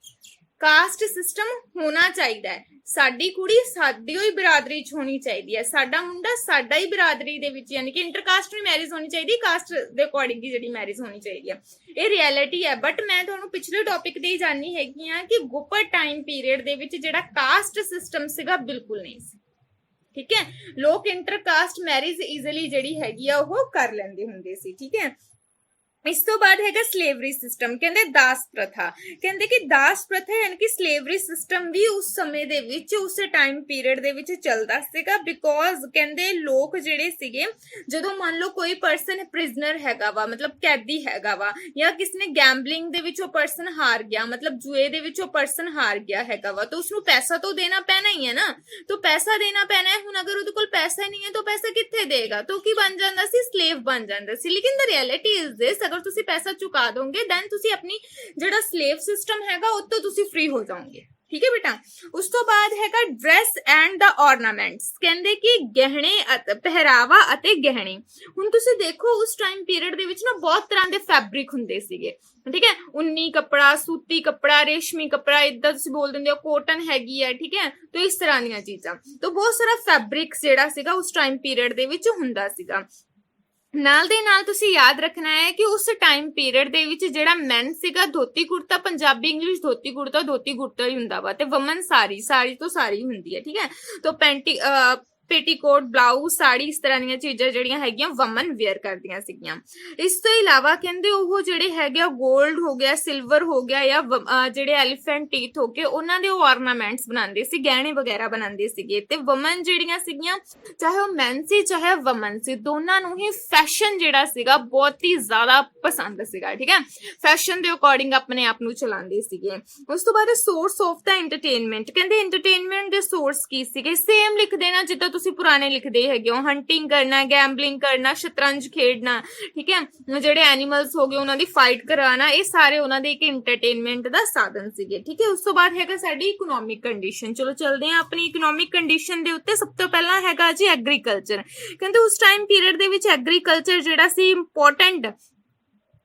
ਕਾਸਟ ਸਿਸਟਮ ਹੋਣਾ ਚਾਹੀਦਾ ਹੈ, ਸਾਡੀ ਕੁੜੀ ਸਾਡੀ ਹੀ ਬਰਾਦਰੀ 'ਚ ਹੋਣੀ ਚਾਹੀਦੀ ਹੈ, ਸਾਡਾ ਮੁੰਡਾ ਸਾਡਾ ਹੀ ਬਰਾਦਰੀ ਦੇ ਵਿੱਚ, ਯਾਨੀ ਕਿ ਇੰਟਰਕਾਸਟ ਵੀ ਮੈਰਿਜ ਹੋਣੀ ਚਾਹੀਦੀ, ਕਾਸਟ ਦੇ ਅਕੋਰਡਿੰਗ ਹੀ ਜਿਹੜੀ ਮੈਰਿਜ ਹੋਣੀ ਚਾਹੀਦੀ ਹੈ। ਇਹ ਰਿਐਲਿਟੀ ਹੈ। ਬਟ ਮੈਂ ਤੁਹਾਨੂੰ ਪਿਛਲੇ ਟੌਪਿਕ ਤੇ ਹੀ ਜਾਣਨੀ ਹੈਗੀ ਆ ਕਿ ਗੁਪਤ ਟਾਈਮ ਪੀਰੀਅਡ ਦੇ ਵਿੱਚ ਜਿਹੜਾ ਕਾਸਟ ਸਿਸਟਮ ਸੀਗਾ ਬਿਲਕੁਲ ਨਹੀਂ ਸੀ। ਠੀਕ ਹੈ, ਲੋਕ ਇੰਟਰਕਾਸਟ ਮੈਰਿਜ ਈਜ਼ੀਲੀ ਜਿਹੜੀ ਹੈਗੀ ਆ ਉਹ ਕਰ ਲੈਂਦੇ ਹੁੰਦੇ ਸੀ। ਠੀਕ ਹੈ, ਇਸ ਤੋਂ ਬਾਅਦ ਹੈਗਾ ਸਲੇਵਰੀ ਸਿਸਟਮ, ਕਹਿੰਦੇ ਦਾਸ ਪ੍ਰਥਾ। ਕਹਿੰਦੇ ਕਿ ਦਾਸ ਪ੍ਰਥਾ ਯਾਨੀ ਕਿ ਸਲੇਵਰੀ ਸਿਸਟਮ ਵੀ ਉਸ ਸਮੇਂ ਦੇ ਵਿੱਚ, ਉਸ ਟਾਈਮ ਪੀਰੀਅਡ ਦੇ ਵਿੱਚ ਚੱਲਦਾ ਸੀਗਾ, ਬਿਕੋਜ਼ ਕਹਿੰਦੇ ਲੋਕ ਜਿਹੜੇ ਸੀਗੇ, ਜਦੋਂ ਮੰਨ ਲਓ ਕੋਈ ਪਰਸਨ ਪ੍ਰਿਜ਼ਨਰ ਹੈਗਾ ਵਾ, ਮਤਲਬ ਕੈਦੀ ਹੈਗਾ ਵਾ, ਜਾਂ ਕਿਸੇ ਨੇ ਗੈਂਬਲਿੰਗ ਦੇ ਵਿੱਚ ਉਹ ਪਰਸਨ ਹਾਰ ਗਿਆ, ਮਤਲਬ ਜੂਏ ਦੇ ਵਿੱਚ ਉਹ ਪਰਸਨ ਹਾਰ ਗਿਆ ਹੈਗਾ ਵਾ, ਤਾਂ ਉਸਨੂੰ ਪੈਸਾ ਤਾਂ ਦੇਣਾ ਪੈਣਾ ਹੀ ਹੈ ਨਾ, ਤਾਂ ਪੈਸਾ ਦੇਣਾ ਪੈਣਾ ਹੈ। ਹੁਣ ਅਗਰ ਉਹਦੇ ਕੋਲ ਪੈਸਾ ਨਹੀਂ ਹੈ ਤਾਂ ਪੈਸਾ ਕਿੱਥੇ ਦੇਗਾ, ਤਾਂ ਕੀ ਬਣ ਜਾਂਦਾ ਸੀ, ਸਲੇਵ ਬਣ ਜਾਂਦਾ ਸੀ। ਲੇਕਿਨ ਦ ਰਿਐਲਿਟੀ ਇਜ਼ ਦਿਸ, ਅਗਰ ਤੁਸੀਂ ਪੈਸਾ ਚੁਕਾ ਦੋਗੇ ਦੈਨ ਤੁਸੀਂ ਆਪਣੀ ਜਿਹੜਾ ਸਲੇਵ ਸਿਸਟਮ ਹੈਗਾ ਉਹ ਤੋਂ ਤੁਸੀਂ ਫ੍ਰੀ ਹੋ ਜਾਓਗੇ, ਠੀਕ ਹੈ ਬੇਟਾ। ਉਸ ਤੋਂ ਬਾਅਦ ਹੈਗਾ ਡਰੈਸ ਐਂਡ ਦਾ ornaments, ਕਹਿੰਦੇ ਕਿ ਗਹਿਣੇ, ਪਹਿਰਾਵਾ ਅਤੇ ਗਹਿਣੇ। ਹੁਣ ਤੁਸੀਂ ਦੇਖੋ ਉਸ ਟਾਈਮ ਪੀਰੀਅਡ ਦੇ ਵਿੱਚ ਨਾ ਬਹੁਤ ਤਰ੍ਹਾਂ ਦੇ ਫੈਬਰਿਕ ਹੁੰਦੇ ਸੀਗੇ, ਠੀਕ ਹੈ, ਉੱਨੀ ਕੱਪੜਾ, ਸੂਤੀ ਕੱਪੜਾ, ਰੇਸ਼ਮੀ ਕੱਪੜਾ, ਇਦਾਂ ਤੁਸੀਂ ਬੋਲ ਦਿੰਦੇ ਹੋ, ਕੋਟਨ ਹੈਗੀ ਹੈ, ਠੀਕ ਹੈ, ਤਾਂ ਇਸ ਤਰ੍ਹਾਂ ਦੀਆਂ ਚੀਜ਼ਾਂ। ਤਾਂ ਬਹੁਤ ਸਾਰਾ ਫੈਬਰਿਕ ਜਿਹੜਾ ਸੀਗਾ ਉਸ ਟਾਈਮ ਪੀਰੀਅਡ ਦੇ ਵਿੱਚ ਹੁੰਦਾ ਸੀਗਾ। ਨਾਲ ਦੇ ਨਾਲ ਤੁਸੀਂ ਯਾਦ ਰੱਖਣਾ ਹੈ ਕਿ ਉਸ ਟਾਈਮ ਪੀਰੀਅਡ ਦੇ ਵਿੱਚ ਜਿਹੜਾ ਮੈਨ ਸੀਗਾ ਧੋਤੀ ਕੁੜਤਾ, ਪੰਜਾਬੀ ਇੰਗਲਿਸ਼ ਧੋਤੀ ਕੁੜਤਾ ਹੀ ਹੁੰਦਾ ਵਾ, ਤੇ ਵਮਨ ਸਾੜੀ ਤੋਂ ਸਾੜੀ ਹੁੰਦੀ ਹੈ, ਠੀਕ ਹੈ। ਤਾਂ ਪੇਟੀਕੋਟ, ਬਲਾਊਜ਼, ਸਾੜੀ, ਇਸ ਤਰ੍ਹਾਂ ਦੀਆਂ ਚੀਜ਼ਾਂ ਜਿਹੜੀਆਂ ਹੈਗੀਆਂ ਵਮਨ ਵੇਅਰ ਕਰਦੀਆਂ ਸੀਗੀਆਂ। ਇਸ ਤੋਂ ਇਲਾਵਾ ਕਹਿੰਦੇ ਉਹ ਜਿਹੜੇ ਹੈਗੇ 골ਡ ਹੋ ਗਿਆ, ਸਿਲਵਰ ਹੋ ਗਿਆ, ਜਾਂ ਜਿਹੜੇ ਐਲੀਫੈਂਟ ਟੀਥ ਹੋ ਗਏ, ਉਹਨਾਂ ਦੇ ਉਹ ornaments ਬਣਾਉਂਦੇ ਸੀ, ਗਹਿਣੇ ਵਗੈਰਾ ਬਣਾਉਂਦੇ ਸੀਗੇ। ਤੇ ਵਮਨ ਜਿਹੜੀਆਂ ਸੀਗੀਆਂ, ਚਾਹੇ ਉਹ ਮੈਨ ਸੀ ਚਾਹੇ ਵਮਨ ਸੀ, ਦੋਨਾਂ ਨੂੰ ਹੀ ਫੈਸ਼ਨ ਜਿਹੜਾ ਸੀਗਾ ਬਹੁਤ ਹੀ ਜ਼ਿਆਦਾ ਪਸੰਦ ਸੀਗਾ, ਠੀਕ ਹੈ, ਫੈਸ਼ਨ ਦੇ ਅਕੋਰਡਿੰਗ ਆਪਣੇ ਆਪ ਨੂੰ ਚਲਾਉਂਦੇ ਸੀਗੇ। ਉਸ ਤੋਂ ਬਾਅਦ ਸੋਰਸ ਆਫ ਦਾ ਐਂਟਰਟੇਨਮੈਂਟ, ਕਹਿੰਦੇ ਐਂਟਰਟੇਨਮੈਂਟ ਦੇ ਸੋਰਸ ਕੀ ਸੀਗੇ, ਸੇਮ ਲਿਖ ਦੇਣਾ ਜਿੱਦਾਂ ਤੁਸੀਂ ਪੁਰਾਣੇ ਲਿਖਦੇ ਹੈਗੇ ਹੋ, ਹੰਟਿੰਗ ਕਰਨਾ, ਗੈਂਬਲਿੰਗ ਕਰਨਾ, ਸ਼ਤਰੰਜ ਖੇਡਣਾ, ਠੀਕ ਹੈ, ਜਿਹੜੇ ਐਨੀਮਲਸ ਹੋ ਗਏ ਉਹਨਾਂ ਦੀ ਫਾਈਟ ਕਰਾਉਣਾ, ਇਹ ਸਾਰੇ ਉਹਨਾਂ ਦੇ ਇੱਕ ਐਂਟਰਟੇਨਮੈਂਟ ਦਾ ਸਾਧਨ ਸੀਗੇ, ਠੀਕ ਹੈ। ਉਸ ਤੋਂ ਬਾਅਦ ਹੈਗਾ ਸਾਡੀ ਇਕਨੋਮਿਕ ਕੰਡੀਸ਼ਨ। ਚਲੋ ਚੱਲਦੇ ਹਾਂ ਆਪਣੀ ਇਕਨੋਮਿਕ ਕੰਡੀਸ਼ਨ ਦੇ ਉੱਤੇ। ਸਭ ਤੋਂ ਪਹਿਲਾਂ ਹੈਗਾ ਜੀ ਐਗਰੀਕਲਚਰ। ਕਹਿੰਦੇ ਉਸ ਟਾਈਮ ਪੀਰੀਅਡ ਦੇ ਵਿੱਚ ਐਗਰੀਕਲਚਰ ਜਿਹੜਾ ਸੀ ਇੰਪੋਰਟੈਂਟ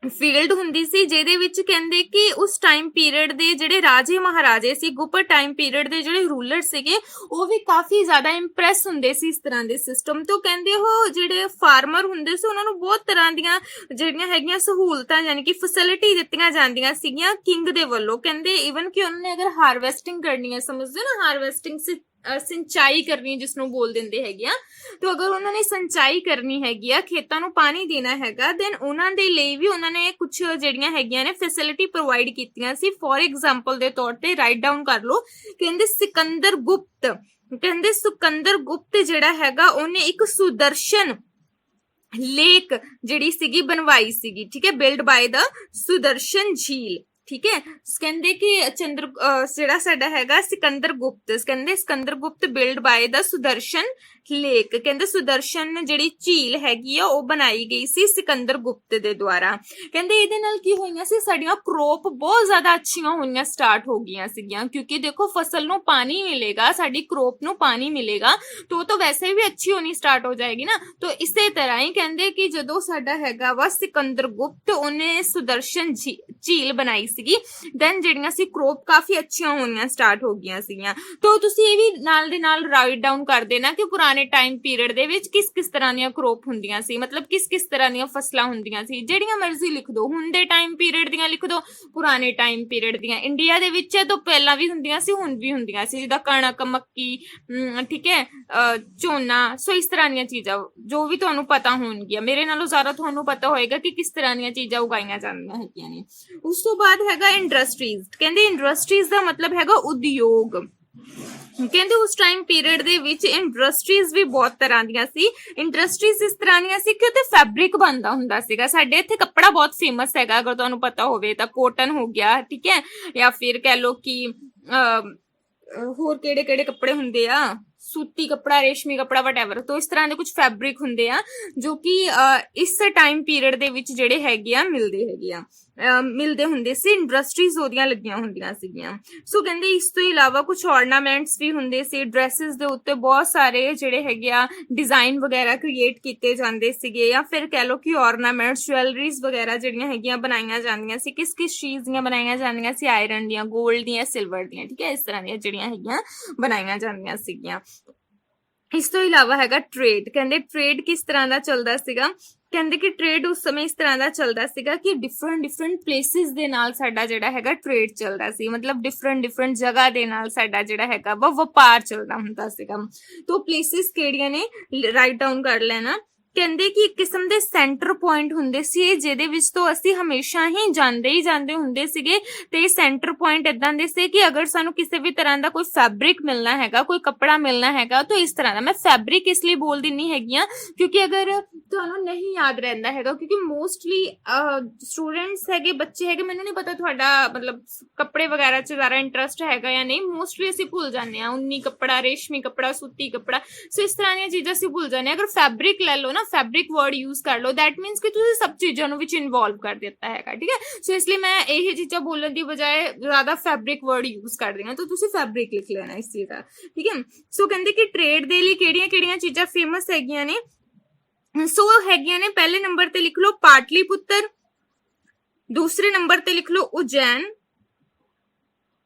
ਫੀਲਡ ਹੁੰਦੀ ਸੀ, ਜਿਹਦੇ ਵਿੱਚ ਕਹਿੰਦੇ ਕਿ ਉਸ ਟਾਈਮ ਪੀਰੀਅਡ ਦੇ ਜਿਹੜੇ ਰਾਜੇ ਮਹਾਰਾਜੇ ਸੀ, ਗੁਪਤ ਟਾਈਮ ਪੀਰੀਅਡ ਦੇ ਜਿਹੜੇ ਰੂਲਰ ਸੀਗੇ, ਉਹ ਵੀ ਕਾਫੀ ਜ਼ਿਆਦਾ ਇੰਪ੍ਰੈਸ ਹੁੰਦੇ ਸੀ ਇਸ ਤਰ੍ਹਾਂ ਦੇ ਸਿਸਟਮ ਤੋਂ। ਕਹਿੰਦੇ ਉਹ ਜਿਹੜੇ ਫਾਰਮਰ ਹੁੰਦੇ ਸੀ ਉਹਨਾਂ ਨੂੰ ਬਹੁਤ ਤਰ੍ਹਾਂ ਦੀਆਂ ਜਿਹੜੀਆਂ ਹੈਗੀਆਂ ਸਹੂਲਤਾਂ ਯਾਨੀ ਕਿ ਫੈਸਿਲਿਟੀ ਦਿੱਤੀਆਂ ਜਾਂਦੀਆਂ ਸੀਗੀਆਂ ਕਿੰਗ ਦੇ ਵੱਲੋਂ। ਕਹਿੰਦੇ ਈਵਨ ਕਿ ਉਹਨਾਂ ਨੇ ਅਗਰ ਹਾਰਵੈਸਟਿੰਗ ਕਰਨੀ ਹੈ, ਸਮਝਦੇ ਨਾ, ਹਾਰਵੈਸਟਿੰਗ ਸਿੰਚਾਈ ਕਰਨੀ ਜਿਸ ਨੂੰ ਬੋਲ ਦਿੰਦੇ ਹੈਗੇ ਆ, ਤਾਂ ਅਗਰ ਉਹਨਾਂ ਨੇ ਸਿੰਚਾਈ ਕਰਨੀ ਹੈਗੀ ਆ, ਖੇਤਾਂ ਨੂੰ ਪਾਣੀ ਦੇਣਾ ਹੈਗਾ, ਦੈਨ ਉਹਨਾਂ ਦੇ ਲਈ ਵੀ ਉਹਨਾਂ ਨੇ ਕੁਝ ਜਿਹੜੀਆਂ ਹੈਗੀਆਂ ਨੇ ਫੈਸਿਲਿਟੀ ਪ੍ਰੋਵਾਈਡ ਕੀਤੀਆਂ ਸੀ। ਫੋਰ ਐਗਜ਼ਾਮਪਲ ਦੇ ਤੌਰ ਤੇ ਰਾਈਟ ਡਾਊਨ ਕਰ ਲਓ, ਕਹਿੰਦੇ ਸਿਕੰਦਰ ਗੁਪਤ ਜਿਹੜਾ ਹੈਗਾ ਉਹਨੇ ਇੱਕ ਸੁਦਰਸ਼ਨ ਲੇਕ ਜਿਹੜੀ ਸੀਗੀ ਬਣਵਾਈ ਸੀਗੀ, ਠੀਕ ਹੈ, ਬਿਲਡ ਬਾय ਦਾ ਸੁਦਰਸ਼ਨ ਝੀਲ, ਠੀਕ ਹੈ। ਕਹਿੰਦੇ ਕਿ ਜਿਹੜਾ ਸਾਡਾ ਹੈਗਾ ਸਿਕੰਦਰ ਗੁਪਤ ਬਿਲਡ ਬਾय ਦਾ ਸੁਦਰਸ਼ਨ ਲੇਕ, ਕਹਿੰਦੇ ਸੁਦਰਸ਼ਨ ਜਿਹੜੀ ਝੀਲ ਹੈਗੀ ਆ ਉਹ ਬਣਾਈ ਗਈ ਸੀ ਸਿਕੰਦਰ ਗੁਪਤ ਦੇ ਦੁਆਰਾ। ਕਹਿੰਦੇ ਇਹਦੇ ਨਾਲ ਕੀ ਹੋਈਆਂ ਸੀ, ਸਾਡੀਆਂ ਕ੍ਰੌਪ ਬਹੁਤ ਜ਼ਿਆਦਾ ਅੱਛੀਆਂ ਹੋਈਆਂ ਸਟਾਰਟ ਹੋ ਗਈਆਂ ਸੀਗੀਆਂ, ਕਿਉਂਕਿ ਦੇਖੋ ਫਸਲ ਨੂੰ ਪਾਣੀ ਮਿਲੇਗਾ, ਸਾਡੀ ਕ੍ਰੌਪ ਨੂੰ ਪਾਣੀ ਮਿਲੇਗਾ, ਤਾਂ ਉਹ ਤਾਂ ਵੈਸੇ ਵੀ ਅੱਛੀ ਹੋਣੀ ਸਟਾਰਟ ਹੋ ਜਾਏਗੀ ਨਾ। ਤਾਂ ਇਸੇ ਤਰ੍ਹਾਂ ਹੀ ਕਹਿੰਦੇ ਕਿ ਜਦੋਂ ਸਾਡਾ ਹੈਗਾ ਵਾ ਸਿਕੰਦਰ ਗੁਪਤ, ਉਹਨੇ ਸੁਦਰਸ਼ਨ ਝੀਲ ਬਣਾਈ ਸੀਗੀ, ਦੈਨ ਜਿਹੜੀਆਂ ਸੀ ਕ੍ਰੌਪ ਕਾਫੀ ਅੱਛੀਆਂ ਹੋਣੀਆਂ ਸਟਾਰਟ ਹੋ ਗਈਆਂ ਸੀਗੀਆਂ। ਤਾਂ ਤੁਸੀਂ ਇਹ ਵੀ ਨਾਲ ਦੇ ਨਾਲ ਰਾਈਟ ਡਾਊਨ ਕਰ ਦੇਣਾ ਕਿ ਪੁਰਾਣੇ ਟਾਈਮ ਪੀਰੀਅਡ ਦੇ ਵਿੱਚ ਕਿਸ ਤਰ੍ਹਾਂ ਦੀਆਂ ਕ੍ਰੌਪ ਹੁੰਦੀਆਂ ਸੀ, ਮਤਲਬ ਕਿਸ ਤਰ੍ਹਾਂ ਦੀਆਂ ਫਸਲਾਂ ਹੁੰਦੀਆਂ ਸੀ, ਜਿਹੜੀਆਂ ਮਰਜ਼ੀ ਲਿਖ ਦੋ, ਹੁਣ ਦੇ ਟਾਈਮ ਪੀਰੀਅਡ ਦੀਆਂ ਲਿਖ ਦੋ, ਪੁਰਾਣੇ ਟਾਈਮ ਪੀਰੀਅਡ ਦੀਆਂ। ਇੰਡੀਆ ਦੇ ਵਿੱਚ ਤੋਂ ਪਹਿਲਾਂ ਵੀ ਹੁੰਦੀਆਂ ਸੀ, ਹੁਣ ਵੀ ਹੁੰਦੀਆਂ ਸੀ, ਜਿੱਦਾਂ ਕਣਕ, ਮੱਕੀ, ਠੀਕ ਹੈ, ਝੋਨਾ, ਸੋ ਇਸ ਤਰ੍ਹਾਂ ਦੀਆਂ ਚੀਜ਼ਾਂ ਜੋ ਵੀ ਤੁਹਾਨੂੰ ਪਤਾ ਹੋਣਗੀਆਂ। ਮੇਰੇ ਨਾਲੋਂ ਜ਼ਿਆਦਾ ਤੁਹਾਨੂੰ ਪਤਾ ਹੋਏਗਾ ਕਿ ਕਿਸ ਤਰ੍ਹਾਂ ਦੀਆਂ ਚੀਜ਼ਾਂ ਉਗਾਈਆਂ ਜਾਂਦੀਆਂ ਹੈਗੀਆਂ ਨੇ। ਉਸ ਤੋਂ ਬਾਅਦ ਹੈਗਾ ਇੰਡਸਟਰੀਜ਼। ਕਹਿੰਦੇ ਇੰਡਸਟਰੀਜ਼ ਦਾ ਮਤਲਬ ਹੈਗਾ ਉਦਯੋਗ। ਕਹਿੰਦੇ ਉਸ ਟਾਈਮ ਪੀਰੀਅਡ ਦੇ ਵਿੱਚ ਇੰਡਸਟਰੀਜ਼ ਵੀ ਬਹੁਤ ਤਰ੍ਹਾਂ ਦੀਆਂ ਸੀ। ਇੰਡਸਟਰੀਜ਼ ਇਸ ਤਰ੍ਹਾਂ ਦੀਆਂ ਸੀ ਕਿ ਉੱਥੇ ਫੈਬਰਿਕ ਬਣਦਾ ਹੁੰਦਾ ਸੀਗਾ। ਸਾਡੇ ਇੱਥੇ ਕੱਪੜਾ ਬਹੁਤ ਫੇਮਸ ਹੈਗਾ, ਅਗਰ ਤੁਹਾਨੂੰ ਪਤਾ ਹੋਵੇ ਤਾਂ ਕੋਟਨ ਹੋ ਗਿਆ, ਠੀਕ ਹੈ, ਜਾਂ ਫਿਰ ਕਹਿ ਲਓ ਕਿ ਹੋਰ ਕਿਹੜੇ ਕੱਪੜੇ ਹੁੰਦੇ ਆ, ਸੂਤੀ ਕੱਪੜਾ, ਰੇਸ਼ਮੀ ਕੱਪੜਾ, ਵਟਐਵਰ। ਤੋਂ ਇਸ ਤਰ੍ਹਾਂ ਦੇ ਕੁਝ ਫੈਬਰਿਕ ਹੁੰਦੇ ਆ ਜੋ ਕਿ ਇਸ ਟਾਈਮ ਪੀਰੀਅਡ ਦੇ ਵਿੱਚ ਜਿਹੜੇ ਹੈਗੇ ਆ ਮਿਲਦੇ ਹੁੰਦੇ ਸੀ। ਇੰਡਸਟਰੀਜ਼ ਉਹਦੀਆਂ ਲੱਗੀਆਂ ਹੁੰਦੀਆਂ ਸੀਗੀਆਂ। ਸੋ ਕਹਿੰਦੇ ਇਸ ਤੋਂ ਇਲਾਵਾ ਕੁਝ ornaments ਵੀ ਹੁੰਦੇ ਸੀ। ਡਰੈਸਿਸ ਦੇ ਉੱਤੇ ਬਹੁਤ ਸਾਰੇ ਜਿਹੜੇ ਹੈਗੇ ਆ ਡਿਜ਼ਾਈਨ ਵਗੈਰਾ ਕ੍ਰੀਏਟ ਕੀਤੇ ਜਾਂਦੇ ਸੀਗੇ, ਜਾਂ ਫਿਰ ਕਹਿ ਲਓ ਕਿ ornaments, ਜੁਐਲਰੀਜ਼ ਵਗੈਰਾ ਜਿਹੜੀਆਂ ਹੈਗੀਆਂ ਬਣਾਈਆਂ ਜਾਂਦੀਆਂ ਸੀ। ਕਿਸ ਚੀਜ਼ ਦੀਆਂ ਬਣਾਈਆਂ ਜਾਂਦੀਆਂ ਸੀ? ਆਇਰਨ ਦੀਆਂ, 골ਡ ਦੀਆਂ, ਸਿਲਵਰ ਦੀਆਂ, ਠੀਕ ਹੈ, ਇਸ ਤਰ੍ਹਾਂ ਦੀਆਂ ਜਿਹੜੀਆਂ ਹੈਗੀਆਂ ਬਣਾਈਆਂ ਜਾਂਦੀਆਂ ਸੀਗੀਆਂ। ਇਸ ਤੋਂ ਇਲਾਵਾ ਹੈਗਾ ਟ੍ਰੇਡ। ਕਹਿੰਦੇ ਟ੍ਰੇਡ ਕਿਸ ਤਰ੍ਹਾਂ ਦਾ ਚੱਲਦਾ ਸੀਗਾ? ਕਹਿੰਦੇ ਕਿ ਟ੍ਰੇਡ ਉਸ ਸਮੇਂ ਇਸ ਤਰ੍ਹਾਂ ਦਾ ਚੱਲਦਾ ਸੀਗਾ ਕਿ ਡਿਫਰੈਂਟ ਪਲੇਸਿਸ ਦੇ ਨਾਲ ਸਾਡਾ ਜਿਹੜਾ ਹੈਗਾ ਟ੍ਰੇਡ ਚੱਲਦਾ ਸੀ, ਮਤਲਬ ਡਿਫਰੈਂਟ ਜਗ੍ਹਾ ਦੇ ਨਾਲ ਸਾਡਾ ਜਿਹੜਾ ਹੈਗਾ ਵਪਾਰ ਚੱਲਦਾ ਹੁੰਦਾ ਸੀਗਾ। ਤੋਂ ਪਲੇਸਿਸ ਕਿਹੜੀਆਂ ਨੇ? ਰਾਈਟ ਡਾਊਨ ਕਰ ਲੈਣਾ। ਕਹਿੰਦੇ ਕਿ ਇੱਕ ਕਿਸਮ ਦੇ ਸੈਂਟਰ ਪੁਆਇੰਟ ਹੁੰਦੇ ਸੀ ਜਿਹਦੇ ਵਿੱਚ ਤੋਂ ਅਸੀਂ ਹਮੇਸ਼ਾ ਹੀ ਜਾਂਦੇ ਹੁੰਦੇ ਸੀਗੇ ਤੇ ਸੈਂਟਰ ਪੁਆਇੰਟ ਇਦਾਂ ਦੇ ਸੀ ਕਿ ਅਗਰ ਸਾਨੂੰ ਕਿਸੇ ਵੀ ਤਰ੍ਹਾਂ ਦਾ ਕੋਈ ਫੈਬਰਿਕ ਮਿਲਣਾ ਹੈਗਾ, ਕੋਈ ਕੱਪੜਾ ਮਿਲਣਾ ਹੈਗਾ ਤਾਂ ਇਸ ਤਰ੍ਹਾਂ ਦਾ। ਮੈਂ ਫੈਬਰਿਕ ਇਸ ਲਈ ਬੋਲ ਦਿੰਨੀ ਹੈਗੀ ਆ ਕਿਉਂਕਿ ਅਗਰ ਤੁਹਾਨੂੰ ਨਹੀਂ ਯਾਦ ਰਹਿੰਦਾ ਹੈਗਾ, ਕਿਉਂਕਿ ਮੋਸਟਲੀ ਸਟੂਡੈਂਟਸ ਹੈਗੇ, ਬੱਚੇ ਹੈਗੇ, ਮੈਨੂੰ ਨਹੀਂ ਪਤਾ ਤੁਹਾਡਾ ਮਤਲਬ ਕੱਪੜੇ ਵਗੈਰਾ 'ਚ ਜ਼ਿਆਦਾ ਇੰਟਰਸਟ ਹੈਗਾ ਜਾਂ ਨਹੀਂ, ਮੋਸਟਲੀ ਅਸੀਂ ਭੁੱਲ ਜਾਂਦੇ ਹਾਂ। ਉੱਨੀ ਕੱਪੜਾ, ਰੇਸ਼ਮੀ ਕੱਪੜਾ, ਸੂਤੀ ਕੱਪੜਾ, ਸੋ ਇਸ ਤਰ੍ਹਾਂ ਦੀਆਂ ਚੀਜ਼ਾਂ ਅਸੀਂ ਭੁੱਲ ਜਾਂਦੇ ਹਾਂ। ਅਗਰ ਫੈਬਰਿਕ ਲੈ ਲਓ ਨਾ, ਫੈਬਰਿਕ ਵਰਡ ਯੂਜ਼ ਕਰ ਲਓ, ਦੈਟ ਮੀਨਸ ਕਿ ਤੁਸੀਂ ਸਭ ਚੀਜ਼ਾਂ ਨੂੰ ਵਿੱਚ ਇਨਵੋਲਵ ਕਰ ਦਿੱਤਾ ਹੈਗਾ, ਠੀਕ ਹੈ। ਸੋ ਇਸ ਲਈ ਮੈਂ ਇਹ ਚੀਜ਼ਾਂ ਬੋਲਣ ਦੀ ਬਜਾਏ ਜ਼ਿਆਦਾ ਫੈਬਰਿਕ ਵਰਡ ਯੂਜ਼ ਕਰਦੀ ਹਾਂ, ਤਾਂ ਤੁਸੀਂ ਫੈਬਰਿਕ ਲਿਖ ਲੈਣਾ ਇਸ ਚੀਜ਼ ਦਾ, ਠੀਕ ਹੈ। ਸੋ ਕਹਿੰਦੇ ਕਿ ਟ੍ਰੇਡ ਦੇ ਲਈ ਕਿਹੜੀਆਂ ਚੀਜ਼ਾਂ ਫੇਮਸ ਹੈਗੀਆਂ ਨੇ। ਸੋ ਹੈਗੀਆਂ ਨੇ, ਪਹਿਲੇ ਨੰਬਰ ਤੇ ਲਿਖ ਲਓ ਪਾਟਲੀਪੁੱਤਰ, ਦੂਸਰੇ ਨੰਬਰ ਤੇ ਲਿਖ ਲਓ ਉਜੈਨ,